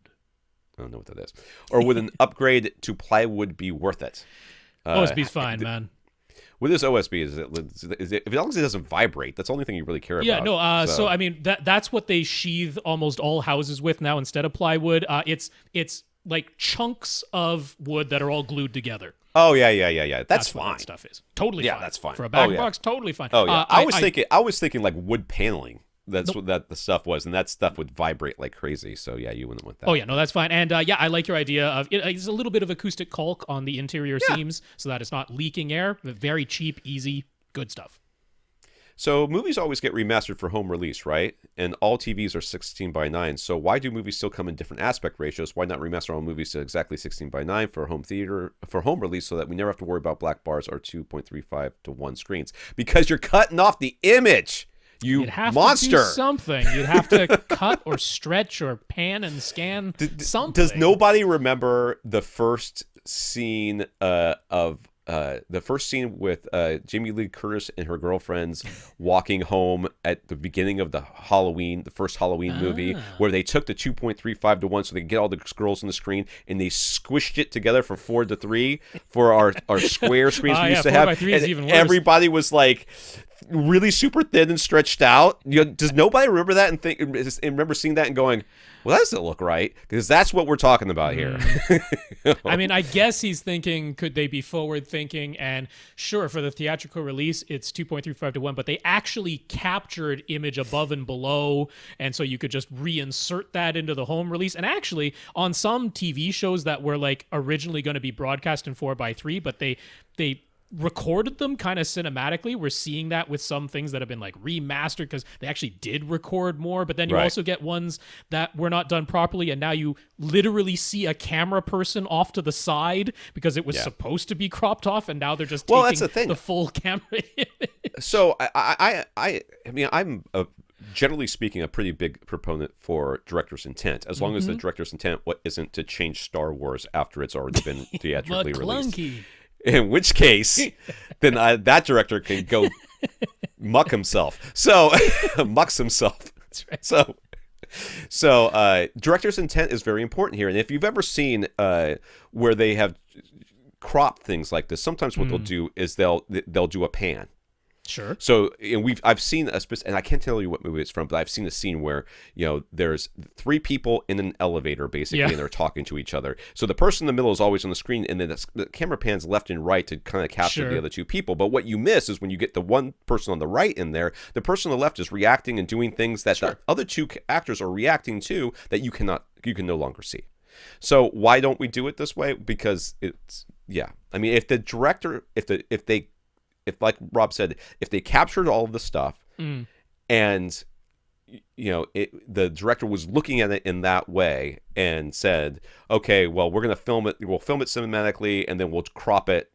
Speaker 3: I don't know what that is. Or would an upgrade to plywood be worth it?
Speaker 2: OSB's fine, man.
Speaker 3: With this OSB, is it as long as it doesn't vibrate, that's the only thing you really care about.
Speaker 2: Yeah, no. So that's what they sheathe almost all houses with now instead of plywood. It's like chunks of wood that are all glued together.
Speaker 3: Oh yeah. That's fine.
Speaker 2: What that stuff is totally fine.
Speaker 3: Yeah, that's fine
Speaker 2: For a back box, totally fine.
Speaker 3: Oh yeah. I was thinking like wood paneling. That's what that the stuff was, and that stuff would vibrate like crazy. So yeah, you wouldn't want that.
Speaker 2: Oh yeah, no, that's fine. And I like your idea of it's a little bit of acoustic caulk on the interior seams, so that it's not leaking air. Very cheap, easy, good stuff.
Speaker 3: So movies always get remastered for home release, right? And all TVs are 16:9. So why do movies still come in different aspect ratios? Why not remaster all movies to exactly 16:9 for home release, so that we never have to worry about black bars or 2.35:1 screens? Because you're cutting off the image. You'd have monster.
Speaker 2: To do something. You'd have to cut or stretch or pan and scan something.
Speaker 3: Does nobody remember the first scene with Jamie Lee Curtis and her girlfriends walking home at the beginning of the first Halloween movie, where they took the 2.35:1 so they could get all the girls on the screen, and they squished it together from 4:3 for our square screens we used to have.
Speaker 2: 4:3 is even worse.
Speaker 3: Everybody was like really super thin and stretched out. Does nobody remember that and remember seeing that and going, well, that doesn't look right? Because that's what we're talking about here.
Speaker 2: I guess he's thinking, could they be forward thinking? And sure, for the theatrical release, it's 2.35:1, but they actually captured image above and below, and so you could just reinsert that into the home release. And actually, on some TV shows that were like originally going to be broadcast in 4:3, but they recorded them kind of cinematically. We're seeing that with some things that have been like remastered because they actually did record more, but then you also get ones that were not done properly, and now you literally see a camera person off to the side because it was supposed to be cropped off, and now they're just taking
Speaker 3: that's the thing.
Speaker 2: The full camera image.
Speaker 3: So I mean, I'm generally speaking a pretty big proponent for director's intent, as long as the director's intent isn't to change Star Wars after it's already been theatrically released. In which case, then that director can go muck himself. So, mucks himself.
Speaker 2: That's right.
Speaker 3: So director's intent is very important here. And if you've ever seen where they have cropped things like this, sometimes what they'll do is they'll do a pan.
Speaker 2: Sure.
Speaker 3: So, and I've seen and I can't tell you what movie it's from, but I've seen a scene where, there's 3 people in an elevator basically, and they're talking to each other. So the person in the middle is always on the screen, and then the camera pans left and right to kind of capture the other 2 people. But what you miss is when you get the one person on the right in there, the person on the left is reacting and doing things that the other 2 actors are reacting to that you can no longer see. So why don't we do it this way? Because it's I mean, if the director, if like Rob said, if they captured all of the stuff and the director was looking at it in that way and said, okay, well, we'll film it cinematically and then we'll crop it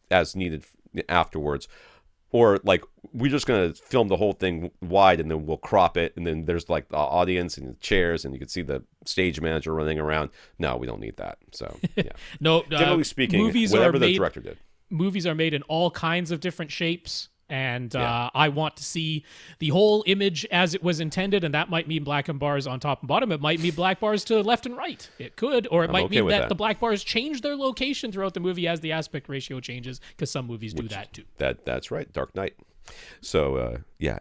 Speaker 3: as needed afterwards, or like we're just going to film the whole thing wide and then we'll crop it, and then there's like the audience and the chairs and you can see the stage manager running around. No, we don't need that. So
Speaker 2: no,
Speaker 3: generally speaking, whatever the director did.
Speaker 2: Movies are made in all kinds of different shapes, and I want to see the whole image as it was intended, and that might mean black and bars on top and bottom. It might mean black bars to left and right. It could, or it might mean that the black bars change their location throughout the movie as the aspect ratio changes, because some movies do that too.
Speaker 3: That's right, Dark Knight. So,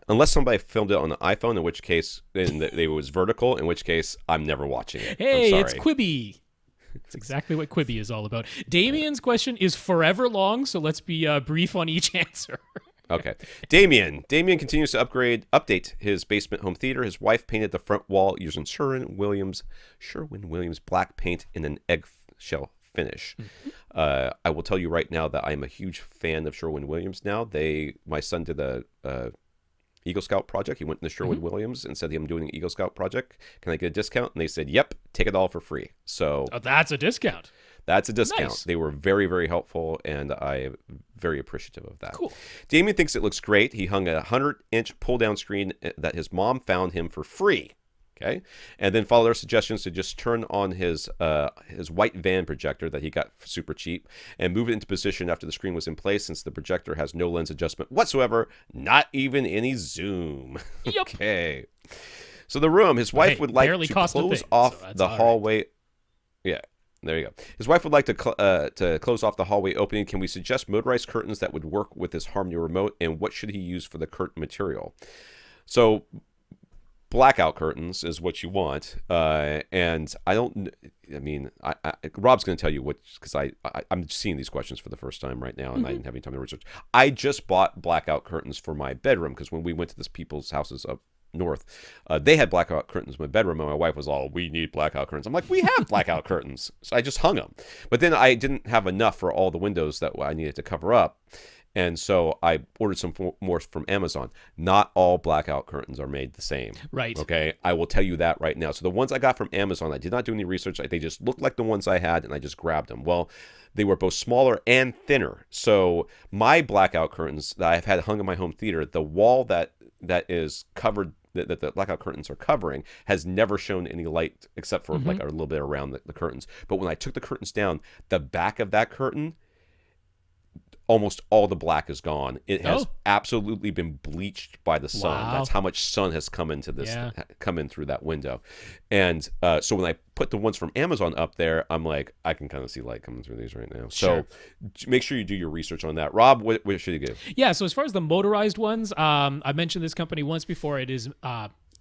Speaker 3: unless somebody filmed it on an iPhone, in which case it was vertical, in which case I'm never watching it.
Speaker 2: Hey, it's Quibi. It's exactly what Quibi is all about. Damien's question is forever long, so let's be brief on each answer.
Speaker 3: Okay. Damien continues to update his basement home theater. His wife painted the front wall using Sherwin-Williams black paint in an eggshell finish. I will tell you right now that I'm a huge fan of Sherwin-Williams now. My son did a Eagle Scout project. He went into Sherwin-Williams and said, I'm doing an Eagle Scout project. Can I get a discount? And they said, yep, take it all for free. So
Speaker 2: that's a discount.
Speaker 3: That's a discount.
Speaker 2: Nice.
Speaker 3: They were very, very helpful, and I'm very appreciative of that.
Speaker 2: Cool.
Speaker 3: Damien thinks it looks great. He hung a 100-inch pull-down screen that his mom found him for free. Okay, and then followed our suggestions to just turn on his white van projector that he got super cheap and move it into position after the screen was in place, since the projector has no lens adjustment whatsoever, not even any zoom.
Speaker 2: Yep.
Speaker 3: Okay. So the room, his wife would like to close off the hallway. Right. Yeah, there you go. His wife would like to close off the hallway opening. Can we suggest motorized curtains that would work with his Harmony remote, and what should he use for the curtain material? So blackout curtains is what you want, and Rob's going to tell you what, because I'm seeing these questions for the first time right now, and I didn't have any time to research. I just bought blackout curtains for my bedroom, because when we went to this people's houses up north, they had blackout curtains in my bedroom, and my wife was all, we need blackout curtains. I'm like, we have blackout curtains. So I just hung them, but then I didn't have enough for all the windows that I needed to cover up. And so I ordered some more from Amazon. Not all blackout curtains are made the same.
Speaker 2: Right.
Speaker 3: Okay. I will tell you that right now. So the ones I got from Amazon, I did not do any research. They just looked like the ones I had, and I just grabbed them. Well, they were both smaller and thinner. So my blackout curtains that I've had hung in my home theater, the wall that is covered, that the blackout curtains are covering, has never shown any light except for like a little bit around the curtains. But when I took the curtains down, the back of that curtain, almost all the black is gone. It has absolutely been bleached by the sun.
Speaker 2: Wow.
Speaker 3: That's how much sun has come into this, come in through that window. And so when I put the ones from Amazon up there, I'm like, I can kind of see light coming through these right now. So make sure you do your research on that. Rob, what should you do? Yeah,
Speaker 2: so as far as the motorized ones, I mentioned this company once before. It is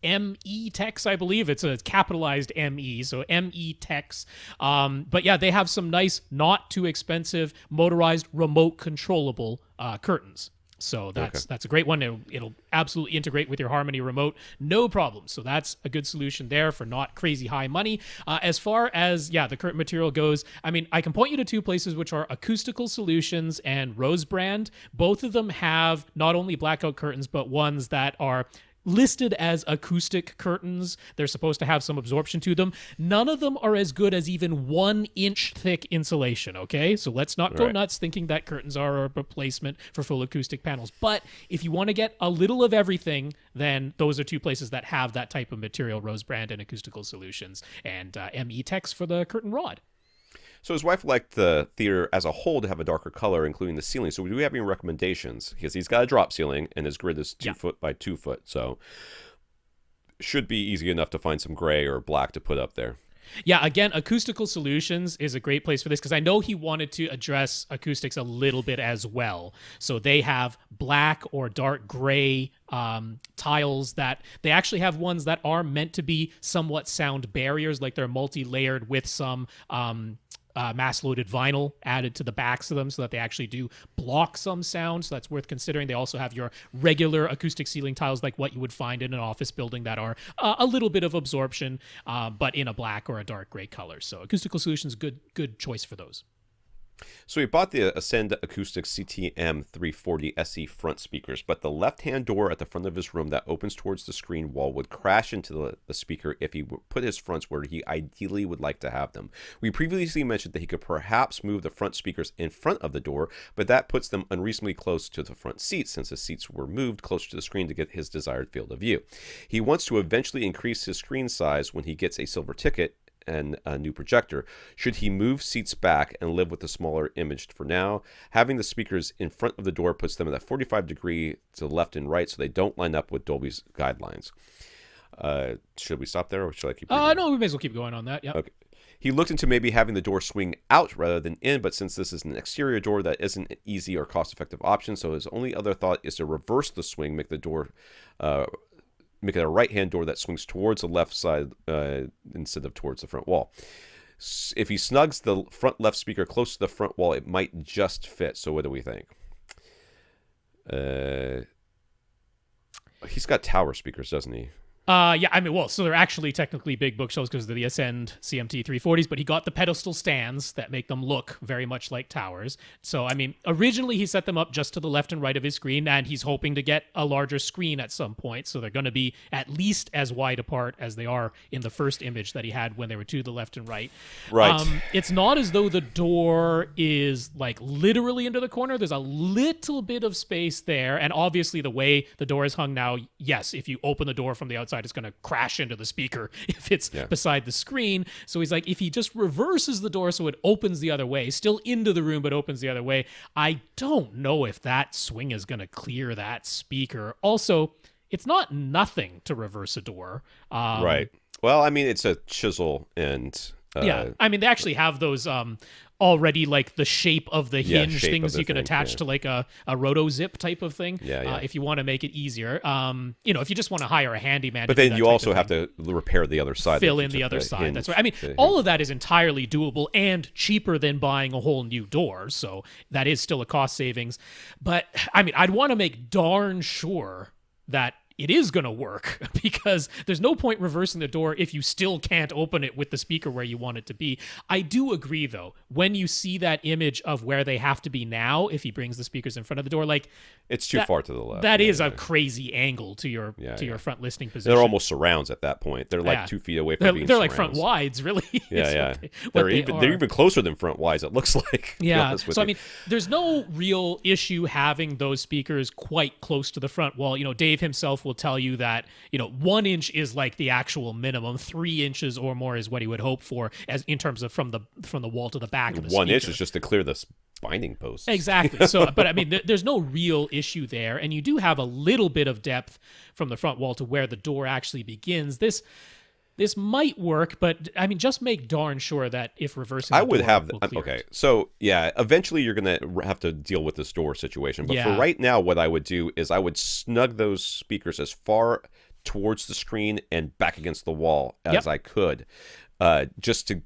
Speaker 2: ME Techs, I believe. It's a capitalized ME, so ME Techs. But yeah, they have some nice, not too expensive, motorized, remote controllable curtains. So that's a great one. It'll absolutely integrate with your Harmony remote, no problem. So that's a good solution there for not crazy high money. As far as the curtain material goes, I mean, I can point you to two places which are Acoustical Solutions and Rose Brand. Both of them have not only blackout curtains, but ones that are listed as acoustic curtains. They're supposed to have some absorption to them. None of them are as good as even 1 inch thick insulation, okay? So let's not go nuts thinking that curtains are a replacement for full acoustic panels. But if you want to get a little of everything, then those are two places that have that type of material, Rose Brand and Acoustical Solutions, and ME Tex for the curtain rod.
Speaker 3: So his wife liked the theater as a whole to have a darker color, including the ceiling. So do we have any recommendations? Because he's got a drop ceiling, and his grid is 2 foot by 2 foot. So should be easy enough to find some gray or black to put up there.
Speaker 2: Yeah, again, Acoustical Solutions is a great place for this because I know he wanted to address acoustics a little bit as well. So they have black or dark gray tiles that they actually have ones that are meant to be somewhat sound barriers, like they're multi-layered with some mass-loaded vinyl added to the backs of them so that they actually do block some sound, so that's worth considering. They also have your regular acoustic ceiling tiles like what you would find in an office building that are a little bit of absorption, but in a black or a dark gray color. So Acoustical Solutions, good choice for those.
Speaker 3: So we bought the Ascend Acoustics CTM 340 SE front speakers, but the left-hand door at the front of his room that opens towards the screen wall would crash into the speaker if he put his fronts where he ideally would like to have them. We previously mentioned that he could perhaps move the front speakers in front of the door, but that puts them unreasonably close to the front seats since the seats were moved closer to the screen to get his desired field of view. He wants to eventually increase his screen size when he gets a silver ticket and a new projector. Should he move seats back and live with a smaller image for now? Having the speakers in front of the door puts them at a 45 degree to the left and right so they don't line up with Dolby's guidelines. Should we stop there or should I keep reading?
Speaker 2: No, we may as well keep going on that. Yeah.
Speaker 3: Okay. He looked into maybe having the door swing out rather than in, but since this is an exterior door, that isn't an easy or cost-effective option, so his only other thought is to reverse the swing, make it a right-hand door that swings towards the left side instead of towards the front wall. If he snugs the front left speaker close to the front wall, it might just fit. So what do we think? He's got tower speakers, doesn't he?
Speaker 2: Yeah, I mean, well, so they're actually technically big bookshelves because they're the Ascend CMT 340s, but he got the pedestal stands that make them look very much like towers. So, I mean, originally he set them up just to the left and right of his screen, and he's hoping to get a larger screen at some point. So they're going to be at least as wide apart as they are in the first image that he had when they were to the left and right.
Speaker 3: Right.
Speaker 2: It's not as though the door is like literally into the corner. There's a little bit of space there, and obviously the way the door is hung now, yes, if you open the door from the outside, it's going to crash into the speaker if it's beside the screen. So he's like, if he just reverses the door so it opens the other way, still into the room but opens the other way, I don't know if that swing is going to clear that speaker. Also, it's not nothing to reverse a door.
Speaker 3: Right. Well, I mean, it's a chisel and...
Speaker 2: I mean, they actually have those already, like the shape of the hinge things you can attach to like a roto zip type of thing. If you want to make it easier. If you just want to hire a handyman.
Speaker 3: But then you also have to repair the other side.
Speaker 2: Fill in the other side. Hinge. That's right. I mean, all of that is entirely doable and cheaper than buying a whole new door. So that is still a cost savings. But I mean, I'd want to make darn sure that it is going to work because there's no point reversing the door if you still can't open it with the speaker where you want it to be. I do agree, though, when you see that image of where they have to be now, if he brings the speakers in front of the door, like
Speaker 3: it's too far to the left.
Speaker 2: That is a crazy angle to your front listening position.
Speaker 3: They're almost surrounds at that point. They're like 2 feet away from being
Speaker 2: They're like front wides, really.
Speaker 3: They're even closer than front wides, it looks like.
Speaker 2: Yeah. So, I mean, there's no real issue having those speakers quite close to the front wall. You know, Dave himself will tell you that, 1 inch is like the actual minimum. 3 inches or more is what he would hope for as in terms of from the wall to the back of the
Speaker 3: 1
Speaker 2: speaker.
Speaker 3: inch is just to clear the binding posts.
Speaker 2: Exactly. So, but I mean, there's no real issue there, and you do have a little bit of depth from the front wall to where the door actually begins. This might work, but I mean, just make darn sure that if reversing,
Speaker 3: I would have okay. So eventually you're gonna have to deal with this door situation. But for right now, what I would do is I would snug those speakers as far towards the screen and back against the wall as I could, just to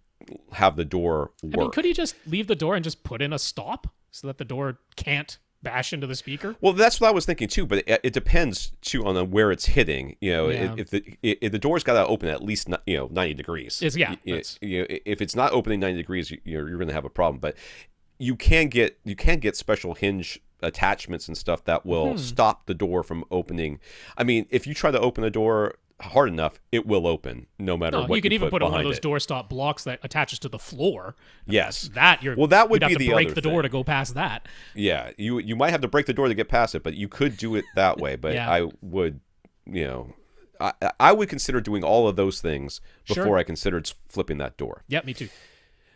Speaker 3: have the door work.
Speaker 2: I mean, could he just leave the door and just put in a stop so that the door can't bash into the speaker.
Speaker 3: Well, that's what I was thinking too, but it depends too on where it's hitting. If the door's got to open at least 90 degrees. If it's not opening 90 degrees, you're going to have a problem. But you can get special hinge attachments and stuff that will stop the door from opening. I mean, if you try to open a door hard enough, it will open no matter what.
Speaker 2: You could even put one of those
Speaker 3: it.
Speaker 2: doorstop blocks that attaches to the floor.
Speaker 3: Yes,
Speaker 2: that
Speaker 3: would
Speaker 2: you'd
Speaker 3: be
Speaker 2: have
Speaker 3: the
Speaker 2: to break
Speaker 3: other
Speaker 2: the door
Speaker 3: thing.
Speaker 2: to go past that.
Speaker 3: Yeah, you might have to break the door to get past it, but you could do it that way. But I would, I would consider doing all of those things before I considered flipping that door.
Speaker 2: Yep, me too.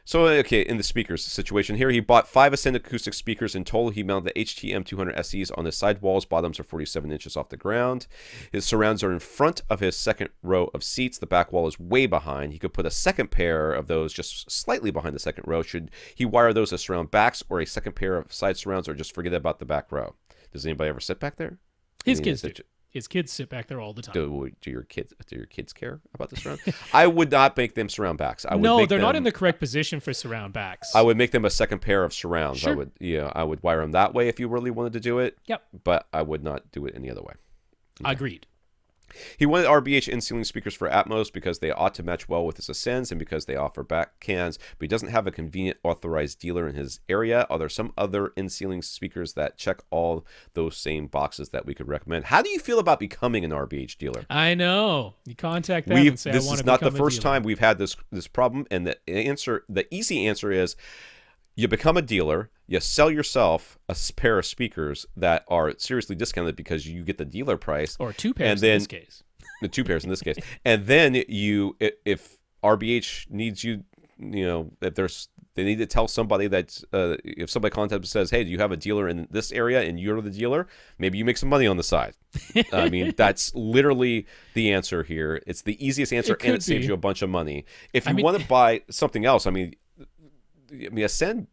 Speaker 3: So, okay, in the speakers situation here, he bought 5 Ascend acoustic speakers. In total, he mounted the HTM 200 SEs on the side walls. Bottoms are 47 inches off the ground. His surrounds are in front of his second row of seats. The back wall is way behind. He could put a second pair of those just slightly behind the second row. Should he wire those as surround backs or a second pair of side surrounds, or just forget about the back row? Does anybody ever sit back there?
Speaker 2: His kids do. His kids sit back there all the time.
Speaker 3: Do your kids care about the surround? I would not make them surround backs.
Speaker 2: They're not in the correct position for surround backs.
Speaker 3: I would make them a second pair of surrounds.
Speaker 2: Sure.
Speaker 3: I would wire them that way if you really wanted to do it.
Speaker 2: Yep.
Speaker 3: But I would not do it any other way.
Speaker 2: Okay. Agreed.
Speaker 3: He wanted RBH in-ceiling speakers for Atmos because they ought to match well with his Ascends and because they offer back cans, but he doesn't have a convenient authorized dealer in his area. Are there some other in-ceiling speakers that check all those same boxes that we could recommend? How do you feel about becoming an RBH dealer?
Speaker 2: I know. You contact them and say, I want to become a dealer.
Speaker 3: This is not the first time we've had this problem, and the easy answer is you become a dealer, you sell yourself a pair of speakers that are seriously discounted because you get the dealer price.
Speaker 2: Or 2 pairs in this case.
Speaker 3: The 2 pairs in this case. And then if RBH needs you, if they need to tell somebody that if somebody contacts and says, hey, do you have a dealer in this area and you're the dealer, maybe you make some money on the side. I mean, that's literally the answer here. It's the easiest answer, and it saves you a bunch of money. If you want to buy something else, Ascend,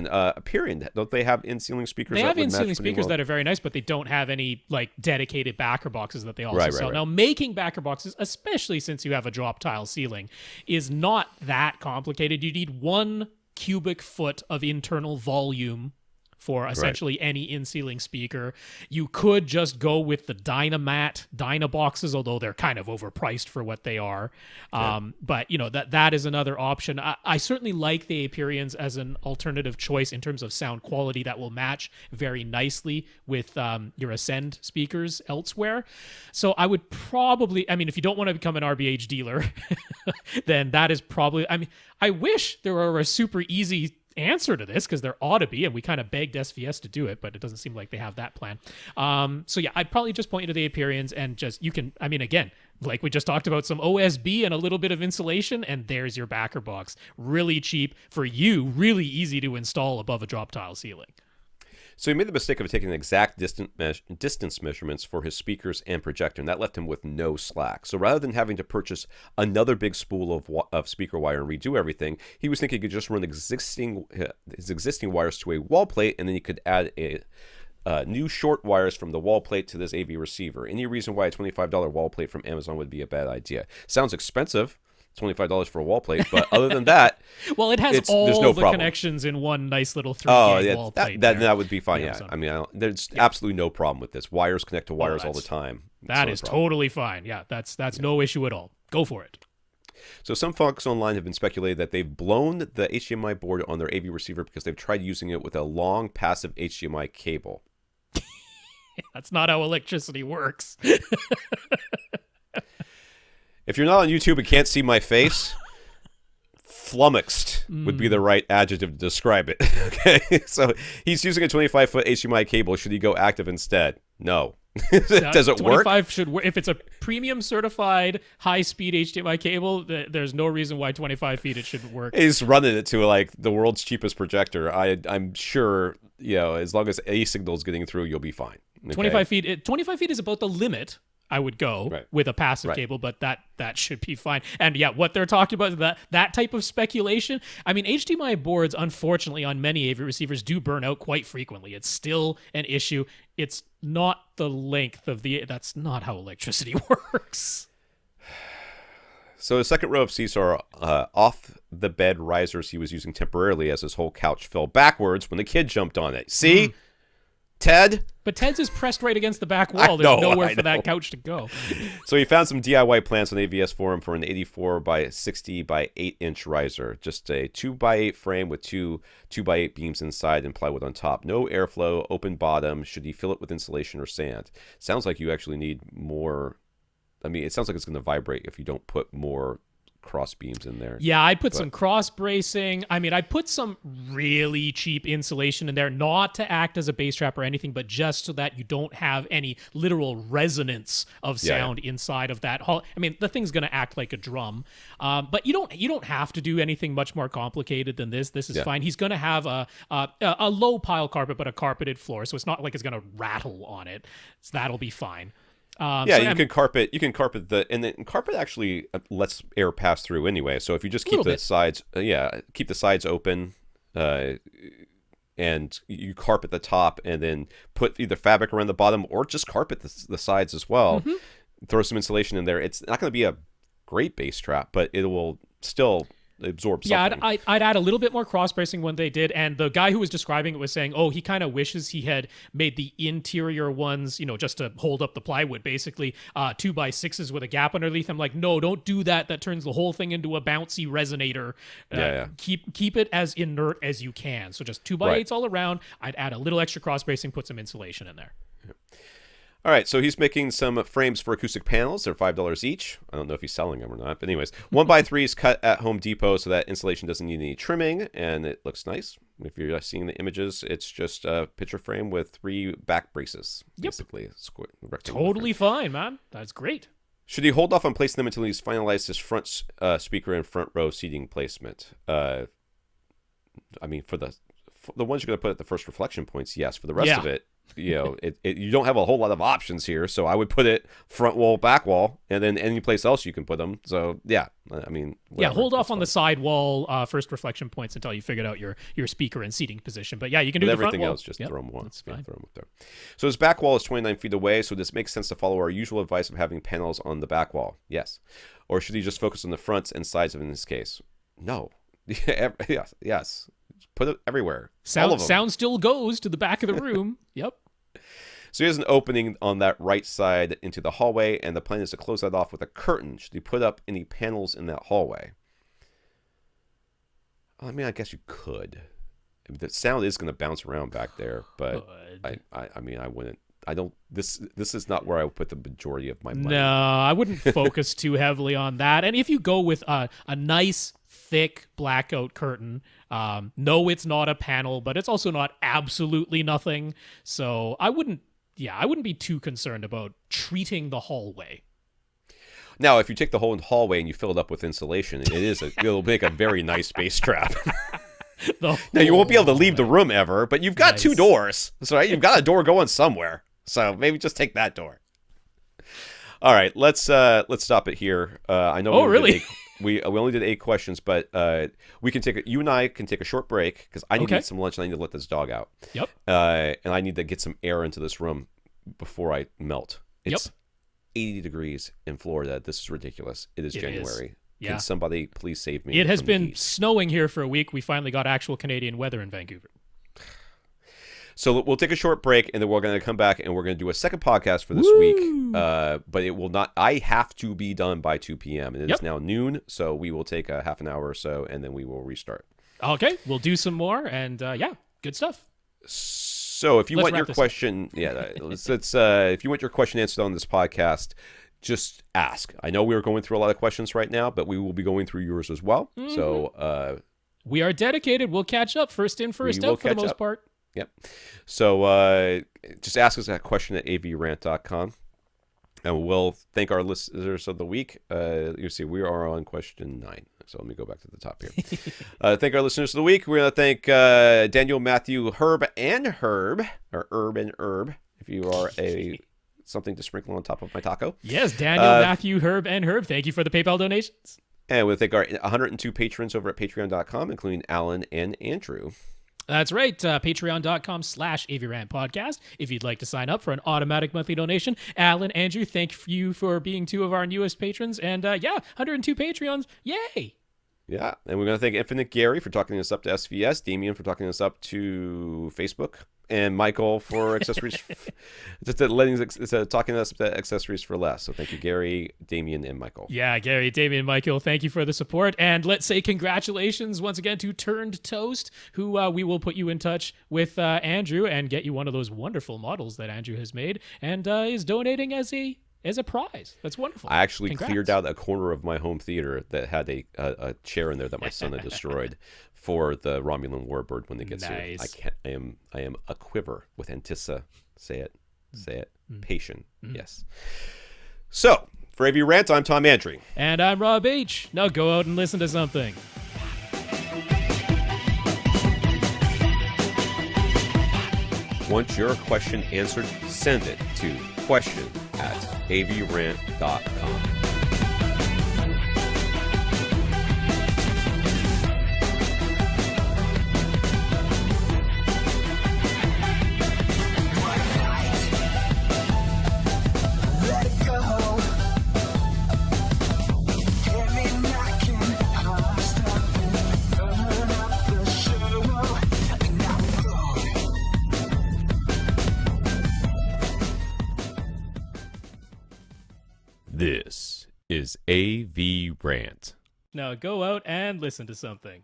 Speaker 3: Aperion, don't they have in-ceiling speakers?
Speaker 2: They have in-ceiling speakers that are very nice, but they don't have any dedicated backer boxes that they also sell. Right. Now, making backer boxes, especially since you have a drop tile ceiling, is not that complicated. You need 1 cubic foot of internal volume for essentially any in-ceiling speaker. You could just go with the Dynamat Dynaboxes, although they're kind of overpriced for what they are. But that is another option. I certainly like the Aperions as an alternative choice in terms of sound quality that will match very nicely with your Ascend speakers elsewhere. So I would probably, if you don't want to become an RBH dealer, then that is probably, I wish there were a super easy answer to this, because there ought to be, and we kind of begged SVS to do it, but it doesn't seem like they have that plan. So yeah, I'd probably just point you to the Aperions, and just, you can, again, like we just talked about, some OSB and a little bit of insulation, and there's your backer box. Really cheap for you, really easy to install above a drop tile ceiling.
Speaker 3: So he made the mistake of taking exact distance measurements for his speakers and projector, and that left him with no slack. So rather than having to purchase another big spool of speaker wire and redo everything, he was thinking he could just run his existing wires to a wall plate, and then he could add new short wires from the wall plate to this AV receiver. Any reason why a $25 wall plate from Amazon would be a bad idea? Sounds expensive. $25 for a wall plate, but other than that,
Speaker 2: well, it has all the connections in one nice little 3 wall plate.
Speaker 3: That would be fine. Yeah, there's absolutely no problem with this. Wires connect to wires all the time.
Speaker 2: That is totally fine. Yeah, that's no issue at all. Go for it.
Speaker 3: So some folks online have been speculating that they've blown the HDMI board on their AV receiver because they've tried using it with a long passive HDMI cable.
Speaker 2: That's not how electricity works.
Speaker 3: If you're not on YouTube and can't see my face, flummoxed would be the right adjective to describe it. Okay, so he's using a 25-foot HDMI cable. Should he go active instead? No. Does it work?
Speaker 2: 25 should work. If it's a premium certified high-speed HDMI cable, there's no reason why 25 feet it shouldn't work.
Speaker 3: He's running it to the world's cheapest projector. I'm sure, as long as a signal is getting through, you'll be fine. Okay?
Speaker 2: 25 feet is about the limit I would go with a passive cable, but that should be fine. And yeah, what they're talking about, that type of speculation, HDMI boards, unfortunately, on many AV receivers do burn out quite frequently. It's still an issue. It's not the length of that's not how electricity works.
Speaker 3: So the second row of seats are off-the-bed risers he was using temporarily as his whole couch fell backwards when the kid jumped on it. See? Ted.
Speaker 2: But Ted's is pressed right against the back wall. There's nowhere for that couch to go.
Speaker 3: So he found some DIY plans on AVS forum for an 84 by 60 by 8-inch riser. Just a 2x8 frame with two 2x8 beams inside and plywood on top. No airflow, open bottom. Should he fill it with insulation or sand? Sounds like you actually need more. I mean, it sounds like it's going to vibrate if you don't put more cross beams in there.
Speaker 2: Yeah, I put some cross bracing. I mean, I put some really cheap insulation in there, not to act as a bass trap or anything, but just so that you don't have any literal resonance of sound inside of that hall. I mean, the thing's going to act like a drum, but you don't have to do anything much more complicated than this. This is fine. He's going to have a low pile carpet, but a carpeted floor, so it's not like it's going to rattle on it. So that'll be fine.
Speaker 3: You can carpet and then carpet actually lets air pass through anyway. So if you just keep the sides, keep the sides open, and you carpet the top, and then put either fabric around the bottom or just carpet the sides as well. Mm-hmm. Throw some insulation in there. It's not going to be a great bass trap, but it will still absorb something.
Speaker 2: Yeah, I'd add a little bit more cross bracing when they did, and the guy who was describing it was saying, he kind of wishes he had made the interior ones, just to hold up the plywood, basically 2x6s with a gap underneath. I'm like, no, don't do that. That turns the whole thing into a bouncy resonator. Keep it as inert as you can. So just 2x8s all around. I'd add a little extra cross bracing, put some insulation in there.
Speaker 3: Yeah. All right, so he's making some frames for acoustic panels. They're $5 each. I don't know if he's selling them or not, but anyways, 1x3s cut at Home Depot so that insulation doesn't need any trimming, and it looks nice. If you're seeing the images, it's just a picture frame with 3 back braces, basically.
Speaker 2: Totally fine, man. That's great.
Speaker 3: Should he hold off on placing them until he's finalized his front speaker and front row seating placement? I mean, for the ones you're going to put at the first reflection points, yes. For the rest of it, you don't have a whole lot of options here, so I would put it front wall, back wall, and then any place else you can put them. So I mean, whatever.
Speaker 2: Hold off on the side wall first reflection points until you figured out your speaker and seating position. But you can do the front wall.
Speaker 3: Everything else, just throw them one. Throw them up there. So his back wall is 29 feet away, so this makes sense to follow our usual advice of having panels on the back wall. Yes, or should he just focus on the fronts and sides of it in this case? No. Yes. Put it everywhere.
Speaker 2: Sound still goes to the back of the room. Yep.
Speaker 3: So he has an opening on that right side into the hallway, and the plan is to close that off with a curtain. Should he put up any panels in that hallway? I mean, I guess you could. The sound is going to bounce around back there, but I mean, I wouldn't. I don't. This is not where I would put the majority of my money.
Speaker 2: No, I wouldn't focus too heavily on that. And if you go with a nice thick blackout curtain, no, it's not a panel, but it's also not absolutely nothing. So I wouldn't be too concerned about treating the hallway.
Speaker 3: Now, if you take the whole hallway and you fill it up with insulation, it'll make a very nice bass trap. Now, you won't be able to leave the room ever, but you've got 2 doors. So you've got a door going somewhere. So maybe just take that door. All right, let's stop it here. I know.
Speaker 2: Oh, really?
Speaker 3: We only did 8 questions, but you and I can take a short break because I need to eat some lunch and I need to let this dog out.
Speaker 2: Yep.
Speaker 3: And I need to get some air into this room before I melt. It's 80 degrees in Florida. This is ridiculous. It is January. Yeah. Can somebody please save me?
Speaker 2: It has been snowing here for a week. We finally got actual Canadian weather in Vancouver.
Speaker 3: So we'll take a short break, and then we're going to come back, and we're going to do a second podcast for this week. But it will not. I have to be done by 2 p.m. and it is now noon, so we will take a half an hour or so, and then we will restart.
Speaker 2: Okay, we'll do some more, and good stuff.
Speaker 3: So if you want your question, if you want your question answered on this podcast, just ask. I know we are going through a lot of questions right now, but we will be going through yours as well. Mm-hmm. So
Speaker 2: we are dedicated. We'll catch up first in, first out for the most part.
Speaker 3: Yep. So just ask us that question at avrant.com, and we'll thank our listeners of the week. You see, we are on question 9. So let me go back to the top here. Thank our listeners of the week. We're going to thank Daniel, Matthew, Herb, or Herb and Herb, if you are something to sprinkle on top of my taco.
Speaker 2: Yes, Daniel, Matthew, Herb, and Herb. Thank you for the PayPal donations.
Speaker 3: And we'll thank our 102 patrons over at patreon.com, including Alan and Andrew.
Speaker 2: That's right. Patreon.com/AVRant podcast. If you'd like to sign up for an automatic monthly donation. Alan, Andrew, thank you for being 2 of our newest patrons. And 102 Patreons. Yay.
Speaker 3: Yeah. And we're going to thank Infinite Gary for talking us up to SVS, Damien for talking us up to Facebook. and Michael for accessories, talking to us about accessories for less. So thank you, Gary, Damien, and Michael.
Speaker 2: Yeah, Gary, Damien, Michael, thank you for the support. And let's say congratulations once again to Turned Toast, who we will put you in touch with Andrew and get you one of those wonderful models that Andrew has made and is donating as a prize. That's wonderful.
Speaker 3: I actually
Speaker 2: Congrats.
Speaker 3: cleared out a corner of my home theater that had a chair in there that my son had destroyed for the Romulan warbird when it gets here. I am a quiver with Antissa. Say it. Patient. Yes. So for AVRant, I'm Tom Andrew.
Speaker 2: And I'm Rob H. Now go out and listen to something.
Speaker 1: Want your question answered? Send it to question@avrant.com. This is AVRant.
Speaker 2: Now go out and listen to something.